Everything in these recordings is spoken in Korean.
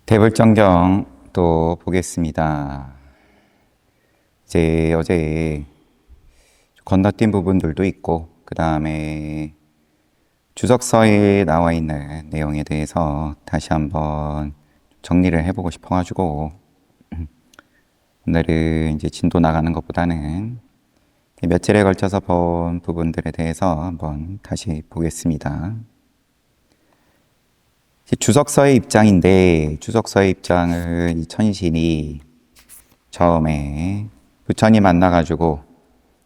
대불정경 또 보겠습니다. 이제 어제 건너뛴 부분들도 있고, 그 다음에 주석서에 나와 있는 내용에 대해서 다시 한번 정리를 해보고 싶어가지고, 오늘은 이제 진도 나가는 것보다는 며칠에 걸쳐서 본 부분들에 대해서 한번 다시 보겠습니다. 주석서의 입장인데, 주석서의 입장을 이 천신이 처음에 부처님 만나가지고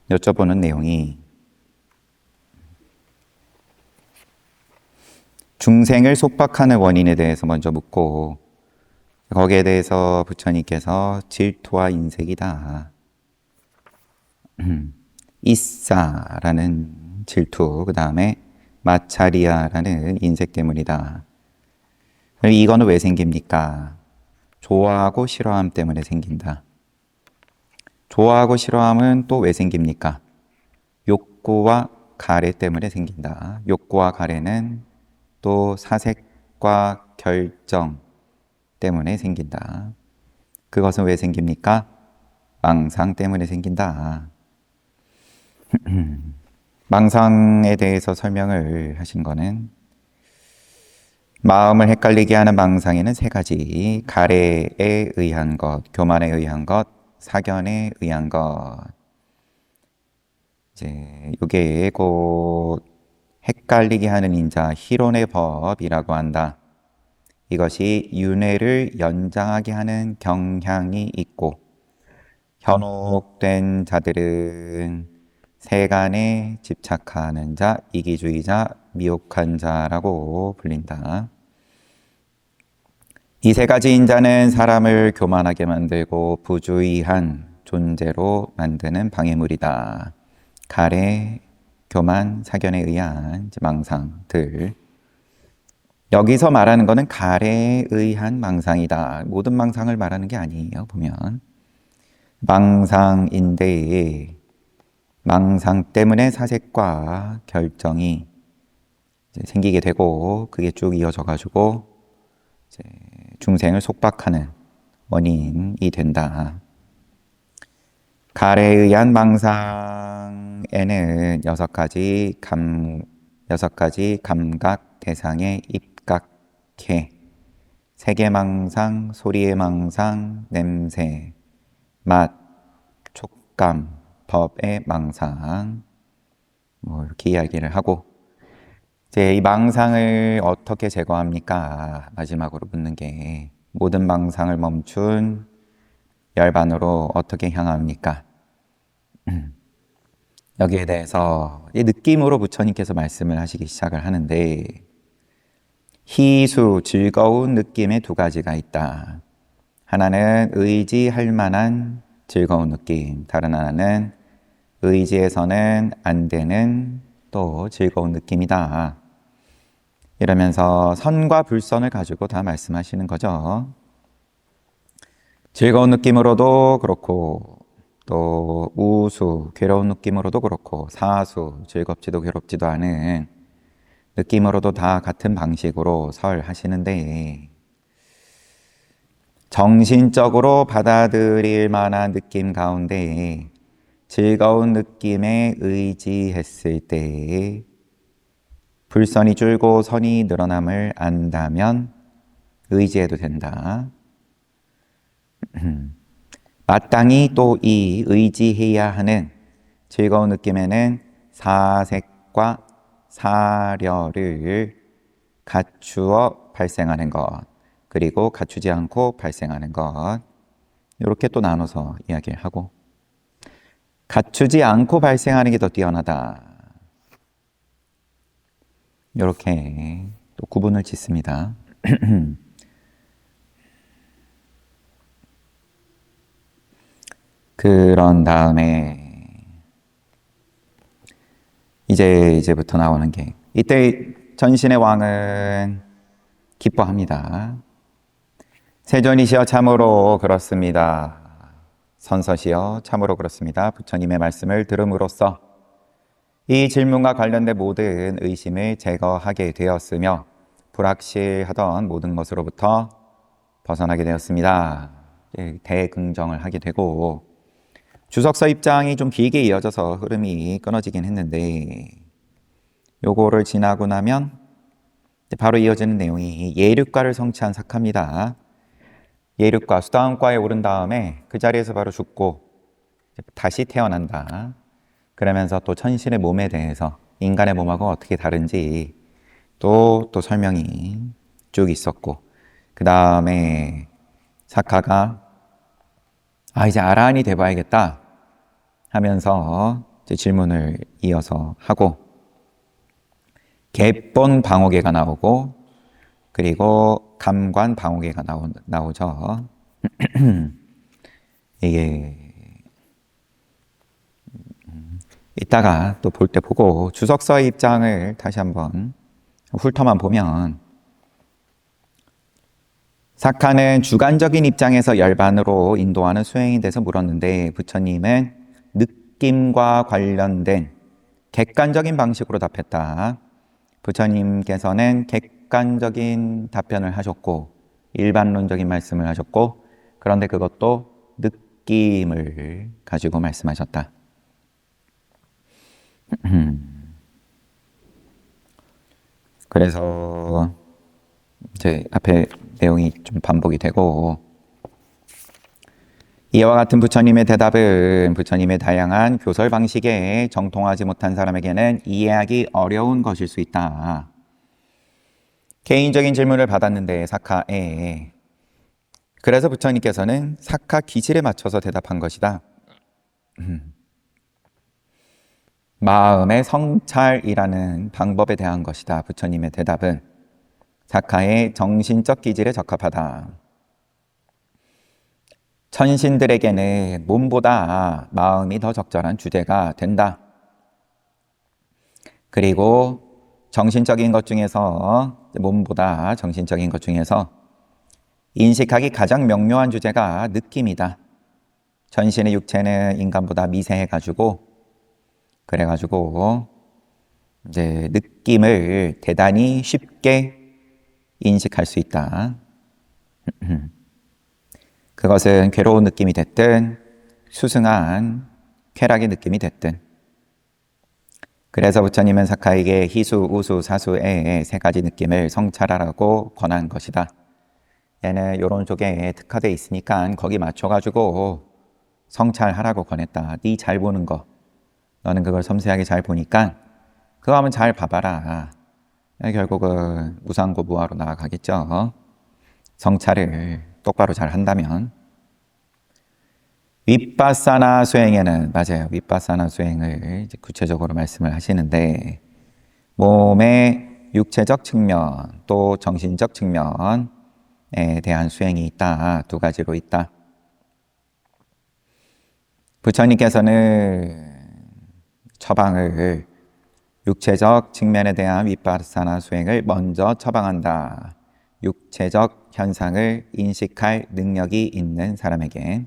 여쭤보는 내용이 중생을 속박하는 원인에 대해서 먼저 묻고, 거기에 대해서 부처님께서 질투와 인색이다. 이사라는 질투, 그 다음에 마차리아라는 인색 때문이다. 이거는 왜 생깁니까? 좋아하고 싫어함 때문에 생긴다. 좋아하고 싫어함은 또 왜 생깁니까? 욕구와 가래 때문에 생긴다. 욕구와 가래는 또 사색과 결정 때문에 생긴다. 그것은 왜 생깁니까? 망상 때문에 생긴다. 망상에 대해서 설명을 하신 거는 마음을 헷갈리게 하는 망상에는 세 가지. 가래에 의한 것, 교만에 의한 것, 사견에 의한 것. 이제 이게 곧 헷갈리게 하는 인자, 희론의 법이라고 한다. 이것이 윤회를 연장하게 하는 경향이 있고, 현혹된 자들은 세간에 집착하는 자, 이기주의자, 미혹한 자라고 불린다. 이 세 가지 인자는 사람을 교만하게 만들고 부주의한 존재로 만드는 방해물이다. 가래, 교만, 사견에 의한 망상들. 여기서 말하는 것은 가래에 의한 망상이다. 모든 망상을 말하는 게 아니에요, 보면. 망상인데, 망상 때문에 사색과 결정이 생기게 되고, 그게 쭉 이어져가지고, 중생을 속박하는 원인이 된다. 가래에 의한 망상에는 여섯 가지 감각 대상에 입각해 색의 망상, 소리의 망상, 냄새, 맛, 촉감, 법의 망상, 이렇게 이야기를 하고, 이제 이 망상을 어떻게 제거합니까? 마지막으로 묻는 게, 모든 망상을 멈춘 열반으로 어떻게 향합니까? 여기에 대해서 이 느낌으로 부처님께서 말씀을 하시기 시작을 하는데, 희수, 즐거운 느낌의 두 가지가 있다. 하나는 의지할 만한 즐거운 느낌, 다른 하나는 의지해서는 안 되는 또 즐거운 느낌이다. 이러면서 선과 불선을 가지고 다 말씀하시는 거죠. 즐거운 느낌으로도 그렇고, 또 우수, 괴로운 느낌으로도 그렇고, 사수, 즐겁지도 괴롭지도 않은 느낌으로도 다 같은 방식으로 설하시는데, 정신적으로 받아들일 만한 느낌 가운데 즐거운 느낌에 의지했을 때 불선이 줄고 선이 늘어남을 안다면 의지해도 된다. 마땅히 또 이 의지해야 하는 즐거운 느낌에는 사색과 사려를 갖추어 발생하는 것, 그리고 갖추지 않고 발생하는 것, 이렇게 또 나눠서 이야기를 하고, 갖추지 않고 발생하는 게 더 뛰어나다. 이렇게 또 구분을 짓습니다. 그런 다음에 이제부터 나오는 게, 이때 전신의 왕은 기뻐합니다. 세존이시여 참으로 그렇습니다. 선서시여 참으로 그렇습니다. 부처님의 말씀을 들음으로써 이 질문과 관련된 모든 의심을 제거하게 되었으며, 불확실하던 모든 것으로부터 벗어나게 되었습니다. 대긍정을 하게 되고 주석서 입장이 좀 길게 이어져서 흐름이 끊어지긴 했는데 요거를 지나고 나면 바로 이어지는 내용이 예륙과를 성취한 사카입니다. 예륙과 수다음과에 오른 다음에 그 자리에서 바로 죽고 다시 태어난다. 그러면서 또 천신의 몸에 대해서 인간의 몸하고 어떻게 다른지 또 설명이 쭉 있었고 그 다음에 사카가 이제 아라한이 돼봐야겠다 하면서 이제 질문을 이어서 하고 객본 방어계가 나오고 그리고 감관 방어계가 나오죠. 이게 이따가 또 볼 때 보고 주석서의 입장을 다시 한번 훑어만 보면 사카는 주관적인 입장에서 열반으로 인도하는 수행에 대해서 물었는데 부처님은 느낌과 관련된 객관적인 방식으로 답했다. 부처님께서는 객관적인 답변을 하셨고 일반론적인 말씀을 하셨고 그런데 그것도 느낌을 가지고 말씀하셨다. 그래서 이제 앞에 내용이 좀 반복이 되고 이와 같은 부처님의 대답은 부처님의 다양한 교설 방식에 정통하지 못한 사람에게는 이해하기 어려운 것일 수 있다. 개인적인 질문을 받았는데 사카에 그래서 부처님께서는 사카 기질에 맞춰서 대답한 것이다. 마음의 성찰이라는 방법에 대한 것이다. 부처님의 대답은 사카의 정신적 기질에 적합하다. 천신들에게는 몸보다 마음이 더 적절한 주제가 된다. 그리고 정신적인 것 중에서 몸보다 정신적인 것 중에서 인식하기 가장 명료한 주제가 느낌이다. 전신의 육체는 인간보다 미세해가지고 그래가지고 이제 느낌을 대단히 쉽게 인식할 수 있다. 그것은 괴로운 느낌이 됐든 수승한 쾌락의 느낌이 됐든 그래서 부처님은 사카에게 희수, 우수, 사수의 세 가지 느낌을 성찰하라고 권한 것이다. 얘는 이런 쪽에 특화되어 있으니까 거기 맞춰가지고 성찰하라고 권했다. 네 잘 보는 거 너는 그걸 섬세하게 잘 보니까 그거 한번 잘 봐봐라. 결국은 무상고 무아로 나아가겠죠. 성찰을 똑바로 잘 한다면. 윗바사나 수행에는 맞아요. 윗바사나 수행을 이제 구체적으로 말씀을 하시는데 몸의 육체적 측면 또 정신적 측면에 대한 수행이 있다. 두 가지로 있다. 부처님께서는 처방을 육체적 측면에 대한 윗바사나 수행을 먼저 처방한다. 육체적 현상을 인식할 능력이 있는 사람에게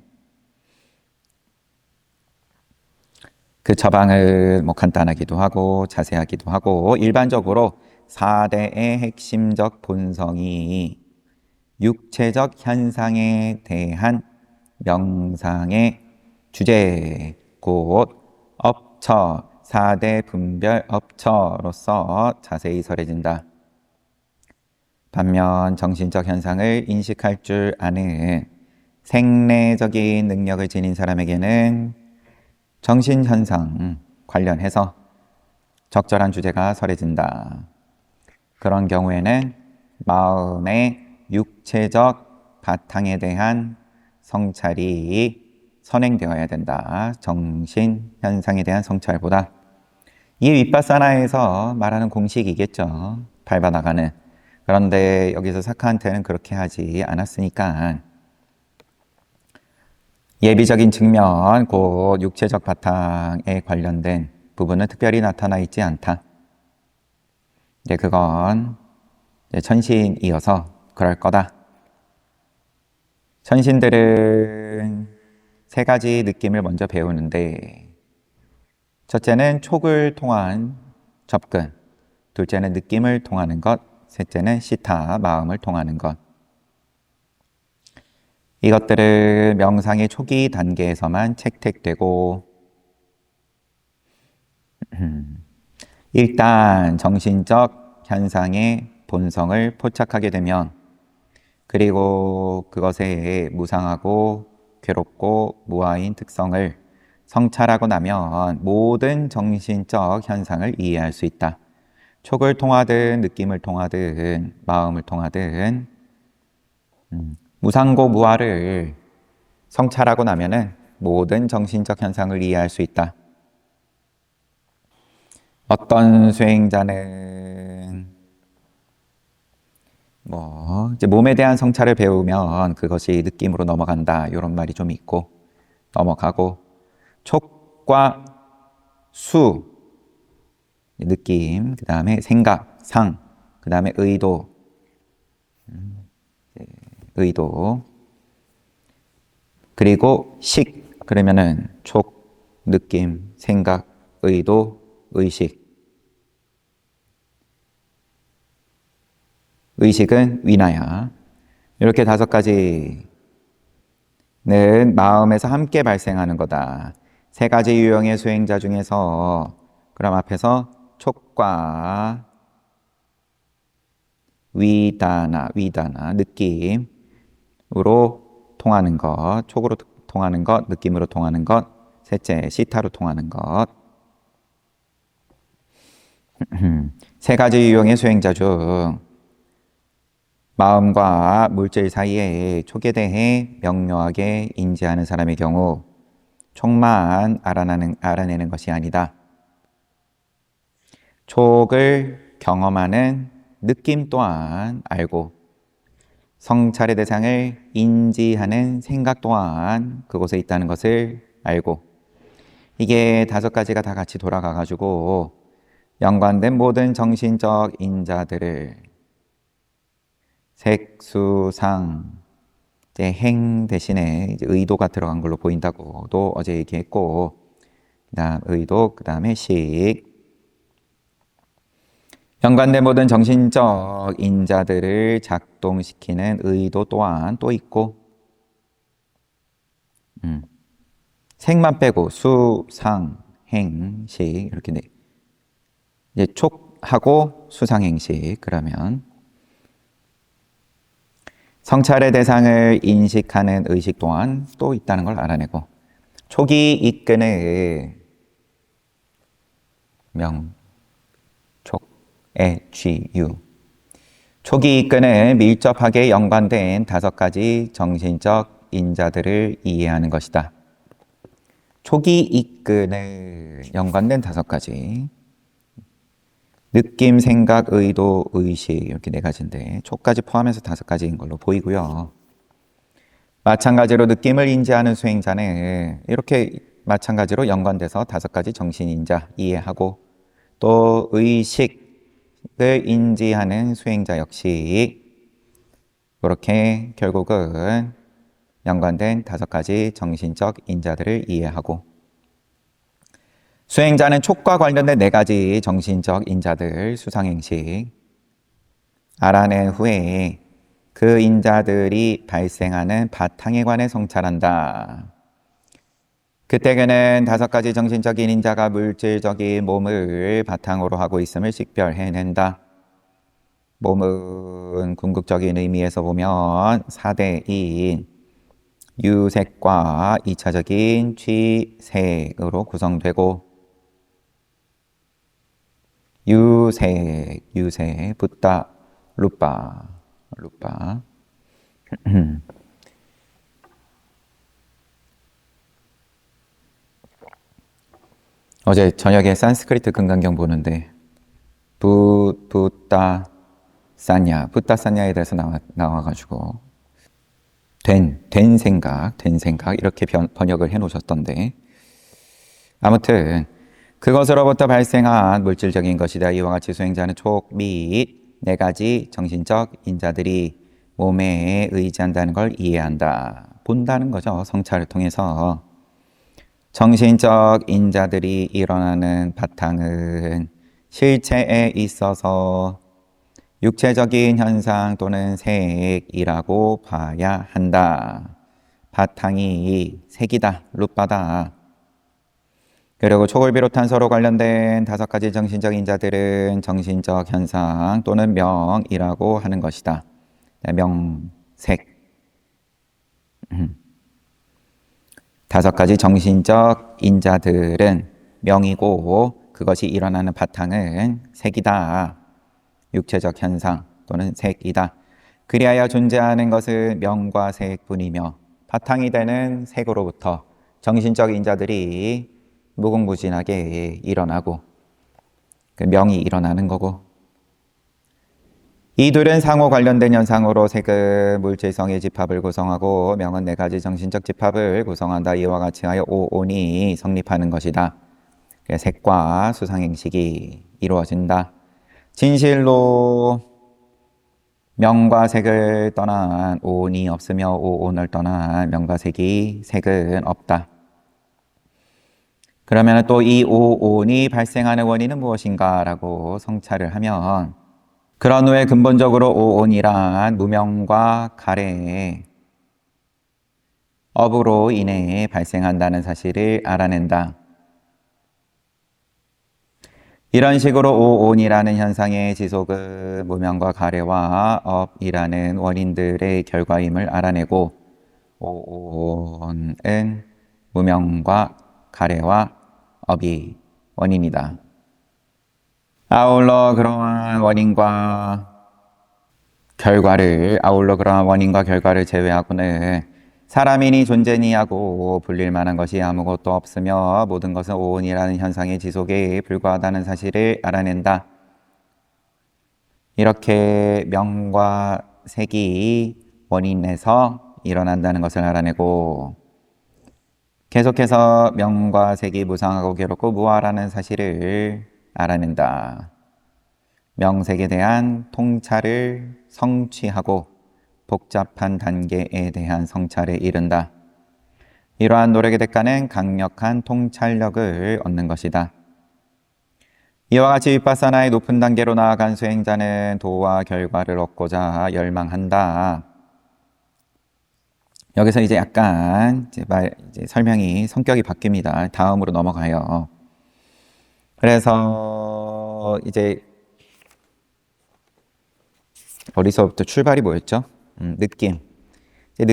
그 처방을 간단하기도 하고 자세하기도 하고 일반적으로 4대의 핵심적 본성이 육체적 현상에 대한 명상의 주제 곧 업처 4대 분별 업처로서 자세히 설해진다. 반면 정신적 현상을 인식할 줄 아는 생내적인 능력을 지닌 사람에게는 정신현상 관련해서 적절한 주제가 설해진다. 그런 경우에는 마음의 육체적 바탕에 대한 성찰이 선행되어야 된다. 정신현상에 대한 성찰보다. 이 윗바사나에서 말하는 공식이겠죠. 밟아나가는. 그런데 여기서 사카한테는 그렇게 하지 않았으니까 예비적인 측면, 곧 육체적 바탕에 관련된 부분은 특별히 나타나 있지 않다. 이제 그건 이제 천신이어서 그럴 거다. 천신들은 세 가지 느낌을 먼저 배우는데 첫째는 촉을 통한 접근, 둘째는 느낌을 통하는 것, 셋째는 시타, 마음을 통하는 것. 이것들은 명상의 초기 단계에서만 채택되고 일단 정신적 현상의 본성을 포착하게 되면 그리고 그것의 무상하고 괴롭고 무아인 특성을 성찰하고 나면 모든 정신적 현상을 이해할 수 있다. 촉을 통하든 느낌을 통하든 마음을 통하든 무상고 무아를 성찰하고 나면은 모든 정신적 현상을 이해할 수 있다. 어떤 수행자는 이제 몸에 대한 성찰을 배우면 그것이 느낌으로 넘어간다. 이런 말이 좀 있고 넘어가고 촉과 수, 느낌, 그 다음에 생각, 상, 그 다음에 의도, 그리고 식, 그러면은 촉, 느낌, 생각, 의도, 의식. 의식은 위나야. 이렇게 5가지는 마음에서 함께 발생하는 거다. 3가지 유형의 수행자 중에서 그럼 앞에서 촉과 위다나 느낌으로 통하는 것, 촉으로 통하는 것, 느낌으로 통하는 것, 셋째 시타로 통하는 것. 3가지 유형의 수행자 중 마음과 물질 사이에 촉에 대해 명료하게 인지하는 사람의 경우 촉만 알아내는 것이 아니다. 촉을 경험하는 느낌 또한 알고 성찰의 대상을 인지하는 생각 또한 그곳에 있다는 것을 알고 이게 5가지가 다 같이 돌아가가지고 연관된 모든 정신적 인자들을 색수상 이제 행 대신에 이제 의도가 들어간 걸로 보인다고도 어제 얘기했고 그다음 의도 그다음에 식 연관된 모든 정신적 인자들을 작동시키는 의도 또한 또 있고 색만 빼고 수, 상, 행, 식 이렇게 이제 촉하고 수상행식 그러면 성찰의 대상을 인식하는 의식 또한 또 있다는 걸 알아내고 촉이 이끄는 촉,애,쥐,유 촉이 이끄는 밀접하게 연관된 5가지 정신적 인자들을 이해하는 것이다. 촉이 이끄는 연관된 5가지 느낌, 생각, 의도, 의식 이렇게 4가지인데 촉까지 포함해서 5가지인 걸로 보이고요. 마찬가지로 느낌을 인지하는 수행자는 이렇게 마찬가지로 연관돼서 5가지 정신인자 이해하고 또 의식을 인지하는 수행자 역시 이렇게 결국은 연관된 5가지 정신적 인자들을 이해하고 수행자는 촉과 관련된 4가지 정신적 인자들 수상행식 알아낸 후에 그 인자들이 발생하는 바탕에 관해 성찰한다. 그때 그는 5가지 정신적인 인자가 물질적인 몸을 바탕으로 하고 있음을 식별해낸다. 몸은 궁극적인 의미에서 보면 4대인 유색과 2차적인 취색으로 구성되고 유색, 붓다, 루빠. 어제 저녁에 산스크리트 금강경 보는데 붓다 산야에 대해서 나와가지고 된 생각 이렇게 번역을 해 놓으셨던데 아무튼 그것으로부터 발생한 물질적인 것이다. 이와 같이 수행자는 촉 및 4가지 정신적 인자들이 몸에 의지한다는 걸 이해한다. 본다는 거죠. 성찰을 통해서. 정신적 인자들이 일어나는 바탕은 실체에 있어서 육체적인 현상 또는 색이라고 봐야 한다. 바탕이 색이다, 룻바다. 그리고 촉을 비롯한 서로 관련된 5가지 정신적 인자들은 정신적 현상 또는 명이라고 하는 것이다. 명, 색. 5가지 정신적 인자들은 명이고 그것이 일어나는 바탕은 색이다. 육체적 현상 또는 색이다. 그리하여 존재하는 것은 명과 색뿐이며 바탕이 되는 색으로부터 정신적 인자들이 무궁무진하게 일어나고 그 명이 일어나는 거고, 이 둘은 상호 관련된 현상으로 색은 물질성의 집합을 구성하고 명은 4가지 정신적 집합을 구성한다. 이와 같이 하여 오온이 성립하는 것이다. 색과 수상행식이 이루어진다. 진실로 명과 색을 떠난 오온이 없으며 오온을 떠난 명과 색은 없다. 그러면 또 이 오온이 발생하는 원인은 무엇인가 라고 성찰을 하면, 그런 후에 근본적으로 오온이란 무명과 가래의 업으로 인해 발생한다는 사실을 알아낸다. 이런 식으로 오온이라는 현상의 지속은 무명과 가래와 업이라는 원인들의 결과임을 알아내고, 오온은 무명과 가래와 업이 원인이다. 아울러 그러한 원인과 결과를 제외하고는 사람이니 존재니 하고 불릴 만한 것이 아무것도 없으며 모든 것은 오온이라는 현상의 지속에 불과하다는 사실을 알아낸다. 이렇게 명과 색이 원인에서 일어난다는 것을 알아내고, 계속해서 명과 색이 무상하고 괴롭고 무아라는 사실을 알아낸다. 명색에 대한 통찰을 성취하고 복잡한 단계에 대한 성찰에 이른다. 이러한 노력의 대가는 강력한 통찰력을 얻는 것이다. 이와 같이 윗바사나의 높은 단계로 나아간 수행자는 도와 결과를 얻고자 열망한다. 여기서 이제 약간 이제 설명이 성격이 바뀝니다. 다음으로 넘어가요. 그래서 이제 어디서부터 출발이 뭐였죠? 느낌. 이제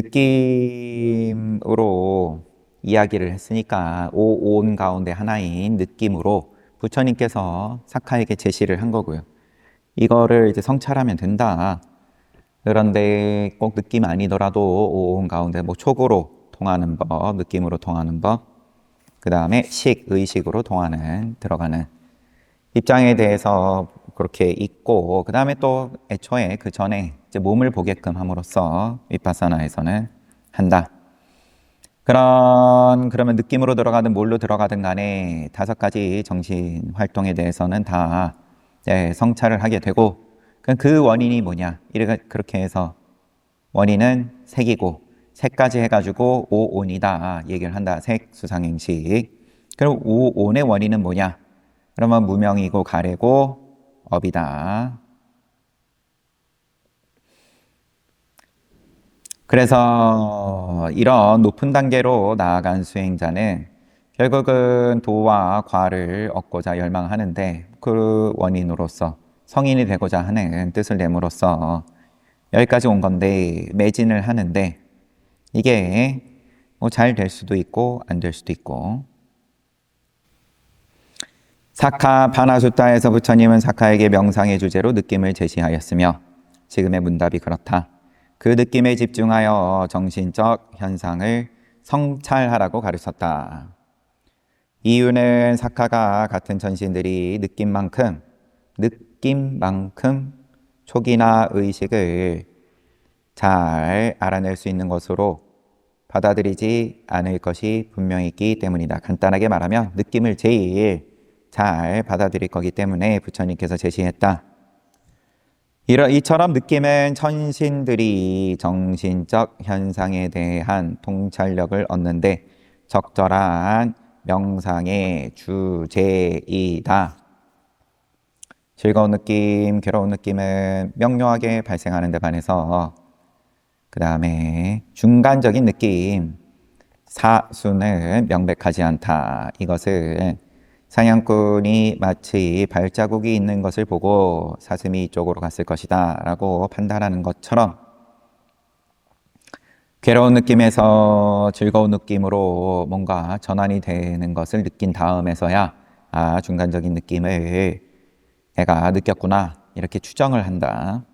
느낌으로 이야기를 했으니까 오온 가운데 하나인 느낌으로 부처님께서 사카에게 제시를 한 거고요. 이거를 이제 성찰하면 된다. 그런데 꼭 느낌 아니더라도 오온 가운데 뭐 촉으로 통하는 법, 느낌으로 통하는 법, 그 다음에 의식으로 들어가는 입장에 대해서 그렇게 있고, 그 다음에 또 애초에 그 전에 이제 몸을 보게끔 함으로써 윗바사나에서는 한다. 그러면 느낌으로 들어가든 뭘로 들어가든 간에 5가지 정신 활동에 대해서는 다 성찰을 하게 되고, 그 원인이 뭐냐? 그렇게 해서 원인은 색이고, 색까지 해가지고 오온이다 얘기를 한다. 색, 수상행식. 그리고 오온의 원인은 뭐냐? 그러면 무명이고 가래고 업이다. 그래서 이런 높은 단계로 나아간 수행자는 결국은 도와 과를 얻고자 열망하는데, 그 원인으로서 성인이 되고자 하는 뜻을 내므로써 여기까지 온 건데, 매진을 하는데 이게 뭐 잘 될 수도 있고 안 될 수도 있고, 사카 파나수타에서 부처님은 사카에게 명상의 주제로 느낌을 제시하였으며, 지금의 문답이 그렇다. 그 느낌에 집중하여 정신적 현상을 성찰하라고 가르쳤다. 이유는 사카가 같은 전신들이 느낌만큼 촉이나 의식을 잘 알아낼 수 있는 것으로 받아들이지 않을 것이 분명히 있기 때문이다. 간단하게 말하면 느낌을 제일 잘 받아들일 거기 때문에 부처님께서 제시했다. 이처럼 느낌은 천신들이 정신적 현상에 대한 통찰력을 얻는데 적절한 명상의 주제이다. 즐거운 느낌, 괴로운 느낌은 명료하게 발생하는 데 반해서 그 다음에 중간적인 느낌, 사수는 명백하지 않다. 이것은 사냥꾼이 마치 발자국이 있는 것을 보고 사슴이 이쪽으로 갔을 것이다 라고 판단하는 것처럼 괴로운 느낌에서 즐거운 느낌으로 뭔가 전환이 되는 것을 느낀 다음에서야 중간적인 느낌을 내가 느꼈구나 이렇게 추정을 한다.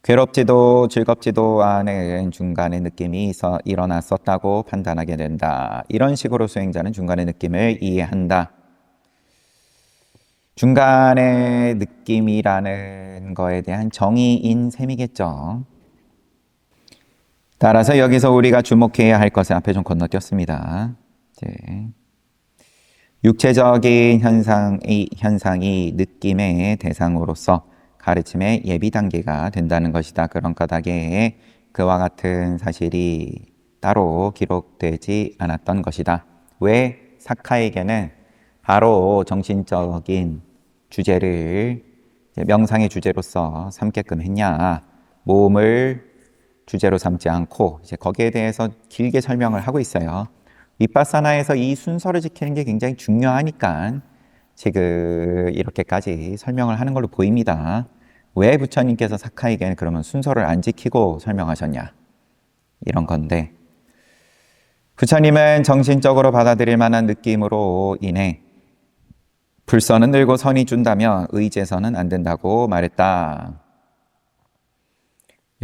괴롭지도 즐겁지도 않은 중간의 느낌이 일어났었다고 판단하게 된다. 이런 식으로 수행자는 중간의 느낌을 이해한다. 중간의 느낌이라는 거에 대한 정의인 셈이겠죠. 따라서 여기서 우리가 주목해야 할 것을 앞에 좀 건너뛰었습니다. 육체적인 현상이 느낌의 대상으로서 가르침의 예비 단계가 된다는 것이다. 그런 까닭에 그와 같은 사실이 따로 기록되지 않았던 것이다. 왜 사카에게는 바로 정신적인 주제를 명상의 주제로서 삼게끔 했냐? 몸을 주제로 삼지 않고 이제 거기에 대해서 길게 설명을 하고 있어요. 위파사나에서 이 순서를 지키는 게 굉장히 중요하니까 지금 이렇게까지 설명을 하는 걸로 보입니다. 왜 부처님께서 사카에게는 그러면 순서를 안 지키고 설명하셨냐? 이런 건데 부처님은 정신적으로 받아들일 만한 느낌으로 인해 불선은 늘고 선이 준다면 의제선은 안 된다고 말했다.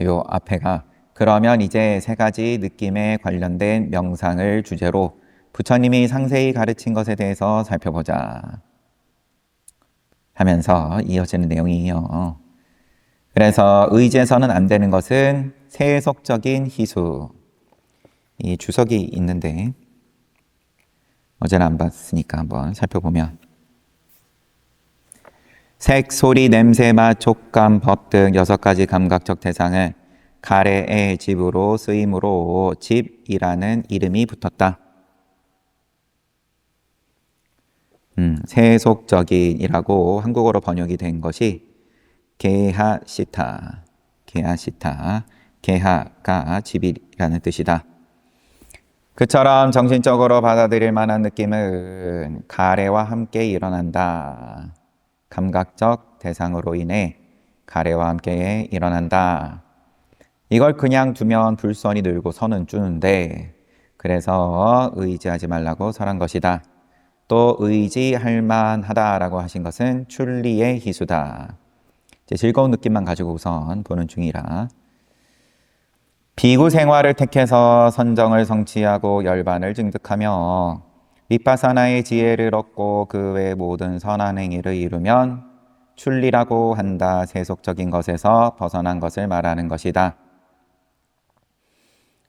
요 앞에가 그러면 이제 세 가지 느낌에 관련된 명상을 주제로 부처님이 상세히 가르친 것에 대해서 살펴보자 하면서 이어지는 내용이에요. 그래서 의지에서는 안 되는 것은 세속적인 희수. 이 주석이 있는데 어제는 안 봤으니까 한번 살펴보면 색, 소리, 냄새, 맛, 촉감, 법 등 6가지 감각적 대상을 가래의 집으로 쓰임으로 집이라는 이름이 붙었다. 세속적인이라고 한국어로 번역이 된 것이 게하시타, 게하가 집이라는 뜻이다. 그처럼 정신적으로 받아들일 만한 느낌은 가래와 함께 일어난다. 감각적 대상으로 인해 가래와 함께 일어난다. 이걸 그냥 두면 불선이 늘고 선은 주는데 그래서 의지하지 말라고 설한 것이다. 또 의지할 만하다라고 하신 것은 출리의 희수다. 이제 즐거운 느낌만 가지고 우선 보는 중이라 비구 생활을 택해서 선정을 성취하고 열반을 증득하며 위파사나의 지혜를 얻고 그 외 모든 선한 행위를 이루면 출리라고 한다. 세속적인 것에서 벗어난 것을 말하는 것이다.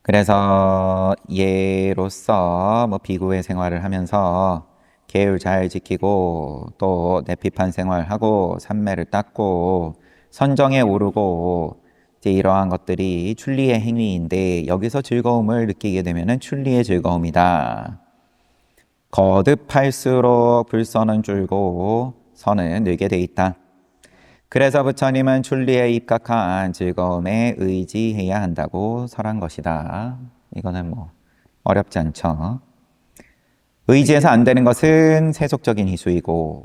그래서 예로서 비구의 생활을 하면서 계율 잘 지키고 또 내피판 생활하고 삼매를 닦고 선정에 오르고 이제 이러한 것들이 출리의 행위인데 여기서 즐거움을 느끼게 되면은 출리의 즐거움이다. 거듭할수록 불선은 줄고 선은 늘게 돼 있다. 그래서 부처님은 출리에 입각한 즐거움에 의지해야 한다고 설한 것이다. 이거는 뭐 어렵지 않죠. 의지해서 안 되는 것은 세속적인 희수이고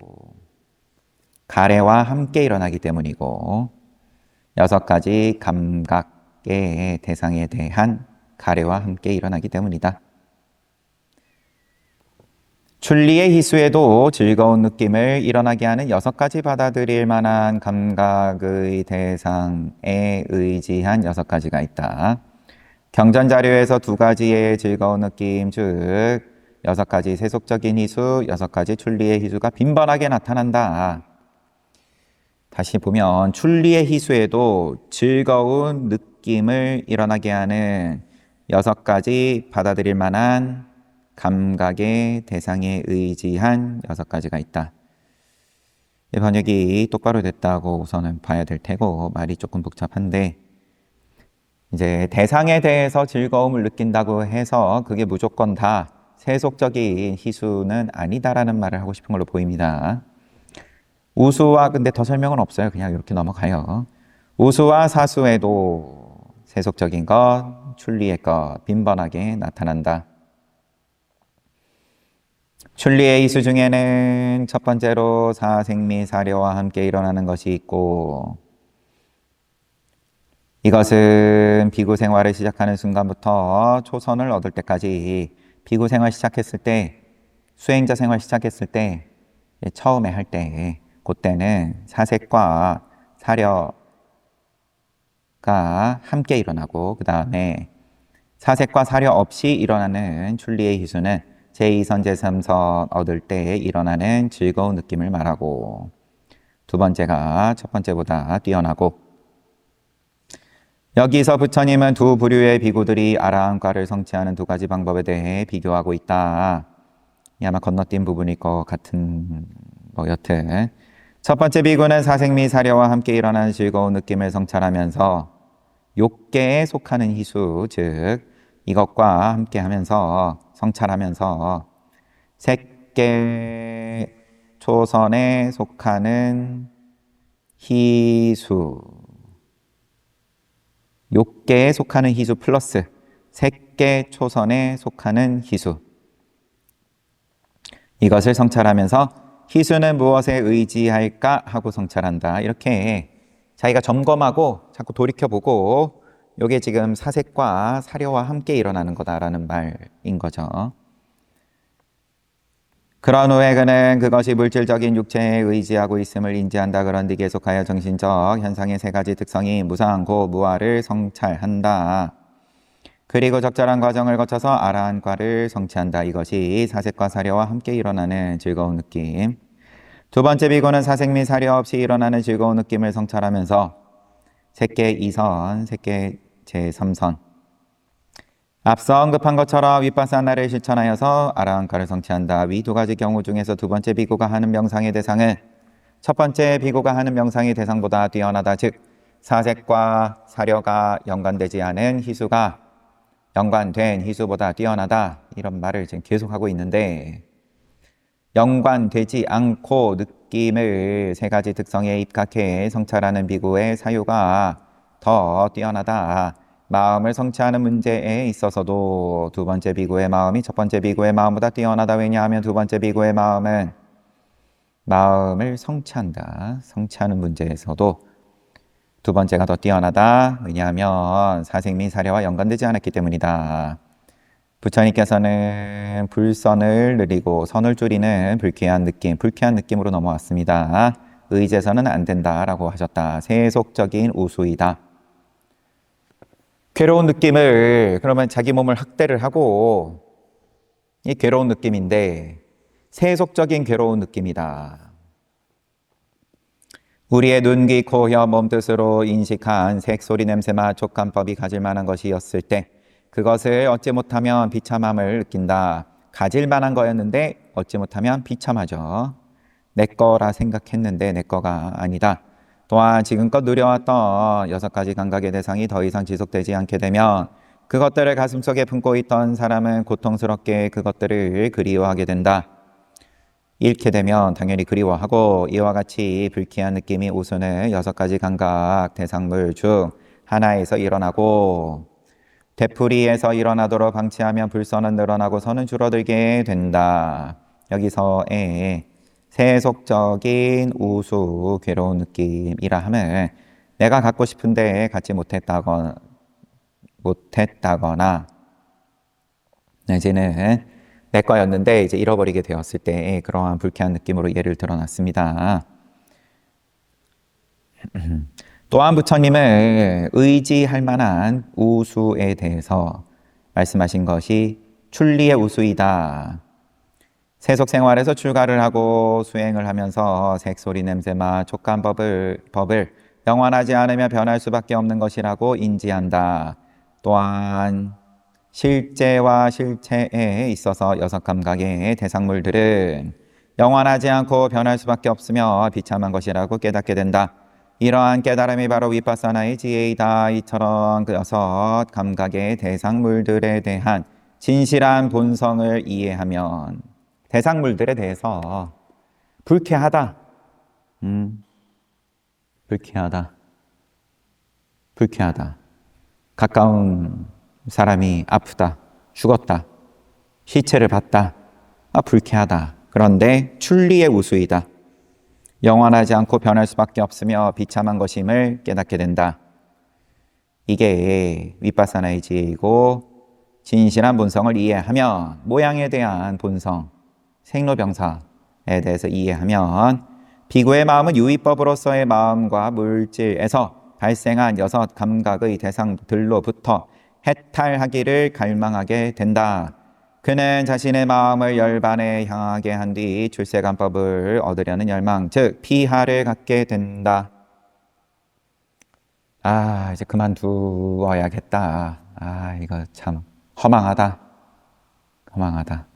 가래와 함께 일어나기 때문이고 6가지 감각의 대상에 대한 가래와 함께 일어나기 때문이다. 출리의 희수에도 즐거운 느낌을 일어나게 하는 6가지 받아들일 만한 감각의 대상에 의지한 6가지가 있다. 경전 자료에서 2가지의 즐거운 느낌, 즉 6가지 세속적인 희수, 6가지 출리의 희수가 빈번하게 나타난다. 다시 보면 출리의 희수에도 즐거운 느낌을 일어나게 하는 6가지 받아들일 만한 감각의 대상에 의지한 6가지가 있다. 이 번역이 똑바로 됐다고 우선은 봐야 될 테고 말이 조금 복잡한데 이제 대상에 대해서 즐거움을 느낀다고 해서 그게 무조건 다 세속적인 희수는 아니다라는 말을 하고 싶은 걸로 보입니다. 우수와 근데 더 설명은 없어요. 그냥 이렇게 넘어가요. 우수와 사수에도 세속적인 것, 출리의 것, 빈번하게 나타난다. 출리의 이수 중에는 첫 번째로 사생미 사려와 함께 일어나는 것이 있고, 이것은 비구 생활을 시작하는 순간부터 초선을 얻을 때까지 비구 생활 시작했을 때, 수행자 생활 시작했을 때, 처음에 할 때, 그때는 사색과 사려가 함께 일어나고, 그 다음에 사색과 사려 없이 일어나는 출리의 희수는 제2선, 제3선 얻을 때 일어나는 즐거운 느낌을 말하고, 두 번째가 첫 번째보다 뛰어나고, 여기서 부처님은 두 부류의 비구들이 아라한과를 성취하는 두 가지 방법에 대해 비교하고 있다. 아마 건너뛴 부분일 것 같은, 여튼 첫 번째 비구는 사생미 사려와 함께 일어나는 즐거운 느낌을 성찰하면서 욕계에 속하는 희수, 즉 이것과 함께 하면서 성찰하면서 색계 초선에 속하는 희수, 욕계에 속하는 희수 플러스 색계 초선에 속하는 희수, 이것을 성찰하면서 희수는 무엇에 의지할까 하고 성찰한다. 이렇게 자기가 점검하고 자꾸 돌이켜보고, 이게 지금 사색과 사려와 함께 일어나는 거다라는 말인 거죠. 그런 후에 그는 그것이 물질적인 육체에 의지하고 있음을 인지한다. 그런 뒤 계속하여 정신적 현상의 세 가지 특성이 무상고 무아를 성찰한다. 그리고 적절한 과정을 거쳐서 아라한과를 성취한다. 이것이 사색과 사려와 함께 일어나는 즐거운 느낌. 두 번째 비구는 사색 및 사려 없이 일어나는 즐거운 느낌을 성찰하면서 색계 2선, 색계 제3선, 앞서 언급한 것처럼 윗바사나를 실천하여서 아라한과를 성취한다. 위 두 가지 경우 중에서 두 번째 비구가 하는 명상의 대상은 첫 번째 비구가 하는 명상의 대상보다 뛰어나다. 즉 사색과 사려가 연관되지 않은 희수가 연관된 희수보다 뛰어나다. 이런 말을 지금 계속하고 있는데, 연관되지 않고 느낌을 세 가지 특성에 입각해 성찰하는 비구의 사유가 더 뛰어나다. 마음을 성취하는 문제에 있어서도 두 번째 비구의 마음이 첫 번째 비구의 마음보다 뛰어나다. 왜냐하면 두 번째 비구의 마음은 마음을 성취한다. 성취하는 문제에서도 두 번째가 더 뛰어나다. 왜냐하면 사색 및 사려와 연관되지 않았기 때문이다. 부처님께서는 불선을 느리고 선을 줄이는 불쾌한 느낌으로 넘어왔습니다. 의제서는 안 된다라고 하셨다. 세속적인 우수이다. 괴로운 느낌을, 그러면 자기 몸을 학대를 하고, 이 괴로운 느낌인데 세속적인 괴로운 느낌이다. 우리의 눈, 귀, 코, 혀, 몸 뜻으로 인식한 색, 소리, 냄새, 맛, 촉감법이 가질 만한 것이었을 때 그것을 얻지 못하면 비참함을 느낀다. 가질 만한 거였는데 얻지 못하면 비참하죠. 내 거라 생각했는데 내 거가 아니다. 또한 지금껏 누려왔던 6가지 감각의 대상이 더 이상 지속되지 않게 되면 그것들을 가슴속에 품고 있던 사람은 고통스럽게 그것들을 그리워하게 된다. 잃게 되면 당연히 그리워하고, 이와 같이 불쾌한 느낌이 우선은 6가지 감각 대상물 중 하나에서 일어나고, 되풀이에서 일어나도록 방치하면 불선은 늘어나고 선은 줄어들게 된다. 여기서의 세속적인 우수 괴로운 느낌이라 함은 내가 갖고 싶은데 갖지 못했다거나 내지는 내 거였는데 이제 잃어버리게 되었을 때 그러한 불쾌한 느낌으로 예를 들어놨습니다. 또한 부처님은 의지할 만한 우수에 대해서 말씀하신 것이 출리의 우수이다. 세속 생활에서 출가를 하고 수행을 하면서 색, 소리, 냄새, 맛, 촉감 법을 영원하지 않으며 변할 수밖에 없는 것이라고 인지한다. 또한 실제와 실체에 있어서 6감각의 대상물들은 영원하지 않고 변할 수밖에 없으며 비참한 것이라고 깨닫게 된다. 이러한 깨달음이 바로 윗바사나의 지혜이다. 이처럼 그 6감각의 대상물들에 대한 진실한 본성을 이해하면 대상물들에 대해서 불쾌하다. 불쾌하다. 가까운 사람이 아프다, 죽었다, 시체를 봤다, 불쾌하다. 그런데 출리의 우수이다. 영원하지 않고 변할 수밖에 없으며 비참한 것임을 깨닫게 된다. 이게 윗바사나의 지혜이고, 진실한 본성을 이해하면 모양에 대한 본성, 생로병사에 대해서 이해하면 비구의 마음은 유의법으로서의 마음과 물질에서 발생한 6 감각의 대상들로부터 해탈하기를 갈망하게 된다. 그는 자신의 마음을 열반에 향하게 한 뒤 출세관법을 얻으려는 열망, 즉 피하를 갖게 된다. 이제 그만두어야겠다. 이거 참 허망하다. 허망하다.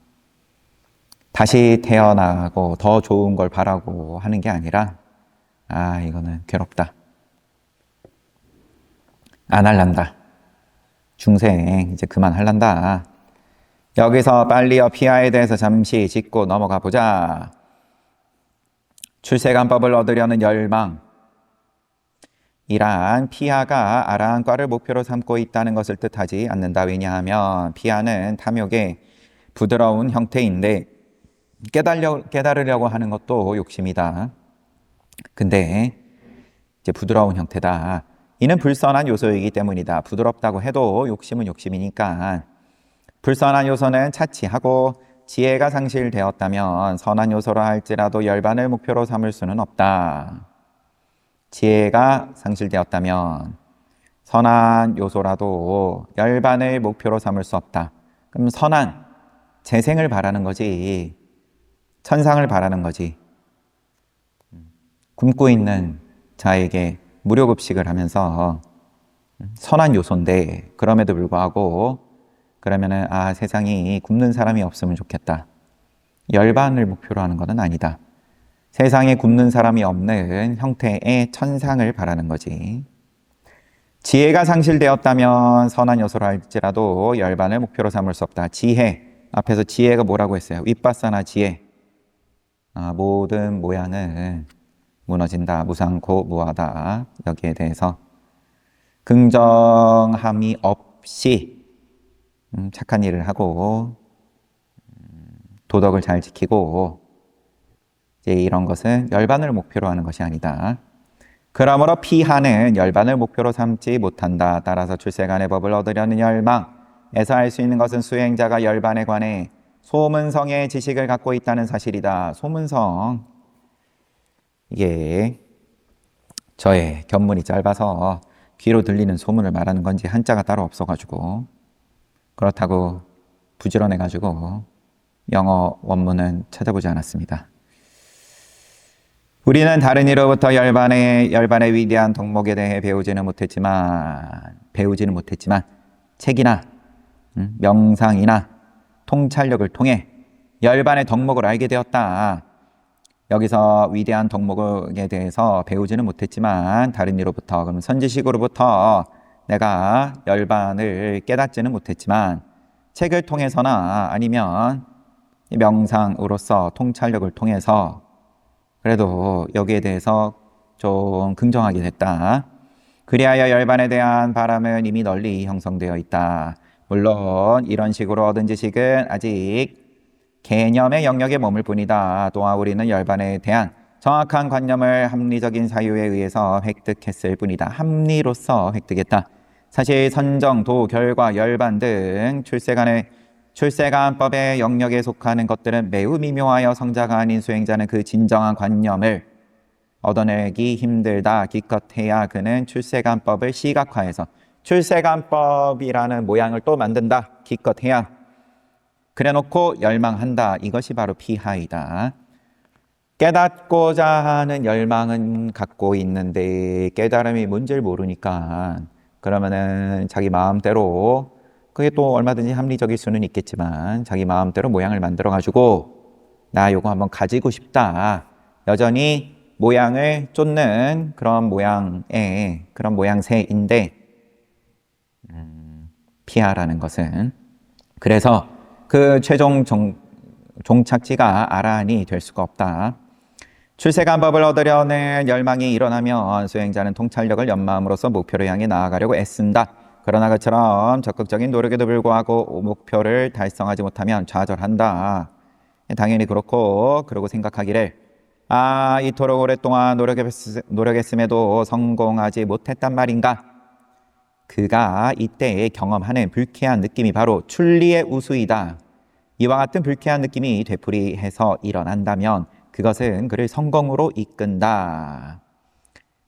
다시 태어나고 더 좋은 걸 바라고 하는 게 아니라 이거는 괴롭다. 안 할란다. 중생 이제 그만할란다. 여기서 빨리어 피하에 대해서 잠시 짚고 넘어가 보자. 출세관법을 얻으려는 열망. 이러한 피하가 아라한과를 목표로 삼고 있다는 것을 뜻하지 않는다. 왜냐하면 피하는 탐욕의 부드러운 형태인데 깨달으려고 하는 것도 욕심이다. 근데 이제 부드러운 형태다. 이는 불선한 요소이기 때문이다. 부드럽다고 해도 욕심은 욕심이니까. 불선한 요소는 차치하고 지혜가 상실되었다면 선한 요소라 할지라도 열반을 목표로 삼을 수는 없다. 지혜가 상실되었다면 선한 요소라도 열반을 목표로 삼을 수 없다. 그럼 선한 재생을 바라는 거지, 천상을 바라는 거지. 굶고 있는 자에게 무료급식을 하면서 선한 요소인데, 그럼에도 불구하고 그러면은 세상이 굶는 사람이 없으면 좋겠다. 열반을 목표로 하는 것은 아니다. 세상에 굶는 사람이 없는 형태의 천상을 바라는 거지. 지혜가 상실되었다면 선한 요소라 할지라도 열반을 목표로 삼을 수 없다. 지혜, 앞에서 지혜가 뭐라고 했어요? 윗바사나 지혜. 모든 모양은 무너진다. 무상고 무하다. 여기에 대해서 긍정함이 없이 착한 일을 하고 도덕을 잘 지키고 이제 이런 것은 열반을 목표로 하는 것이 아니다. 그러므로 피하는 열반을 목표로 삼지 못한다. 따라서 출세간의 법을 얻으려는 열망에서 알 수 있는 것은 수행자가 열반에 관해 소문성의 지식을 갖고 있다는 사실이다. 소문성, 이게 저의 견문이 짧아서 귀로 들리는 소문을 말하는 건지 한자가 따로 없어가지고, 그렇다고 부지런해가지고 영어 원문은 찾아보지 않았습니다. 우리는 다른 이로부터 열반의 위대한 덕목에 대해 배우지는 못했지만 책이나 명상이나 통찰력을 통해 열반의 덕목을 알게 되었다. 여기서 위대한 덕목에 대해서 배우지는 못했지만 다른 이로부터, 그럼 선지식으로부터 내가 열반을 깨닫지는 못했지만 책을 통해서나 아니면 명상으로서 통찰력을 통해서 그래도 여기에 대해서 좀 긍정하게 됐다. 그리하여 열반에 대한 바람은 이미 널리 형성되어 있다. 물론 이런 식으로 얻은 지식은 아직 개념의 영역에 머물 뿐이다. 또한 우리는 열반에 대한 정확한 관념을 합리적인 사유에 의해서 획득했을 뿐이다. 합리로서 획득했다. 사실 선정, 도, 결과, 열반 등 출세관법의 영역에 속하는 것들은 매우 미묘하여 성자가 아닌 수행자는 그 진정한 관념을 얻어내기 힘들다. 기껏해야 그는 출세관법을 시각화해서 출세관법이라는 모양을 또 만든다. 기껏해야 그래놓고 열망한다. 이것이 바로 피하이다. 깨닫고자 하는 열망은 갖고 있는데 깨달음이 뭔지를 모르니까 그러면은 자기 마음대로, 그게 또 얼마든지 합리적일 수는 있겠지만 자기 마음대로 모양을 만들어 가지고 나 요거 한번 가지고 싶다. 여전히 모양을 쫓는 그런 모양새인데 피하라는 것은, 그래서 그 최종 종착지가 아라한이 될 수가 없다. 출세관법을 얻으려는 열망이 일어나면 수행자는 통찰력을 연마함으로써 목표를 향해 나아가려고 애쓴다. 그러나 그처럼 적극적인 노력에도 불구하고 목표를 달성하지 못하면 좌절한다. 당연히 그렇고, 그러고 생각하기를 이토록 오랫동안 노력했음에도 성공하지 못했단 말인가? 그가 이때 경험하는 불쾌한 느낌이 바로 출리의 우수이다. 이와 같은 불쾌한 느낌이 되풀이해서 일어난다면 그것은 그를 성공으로 이끈다.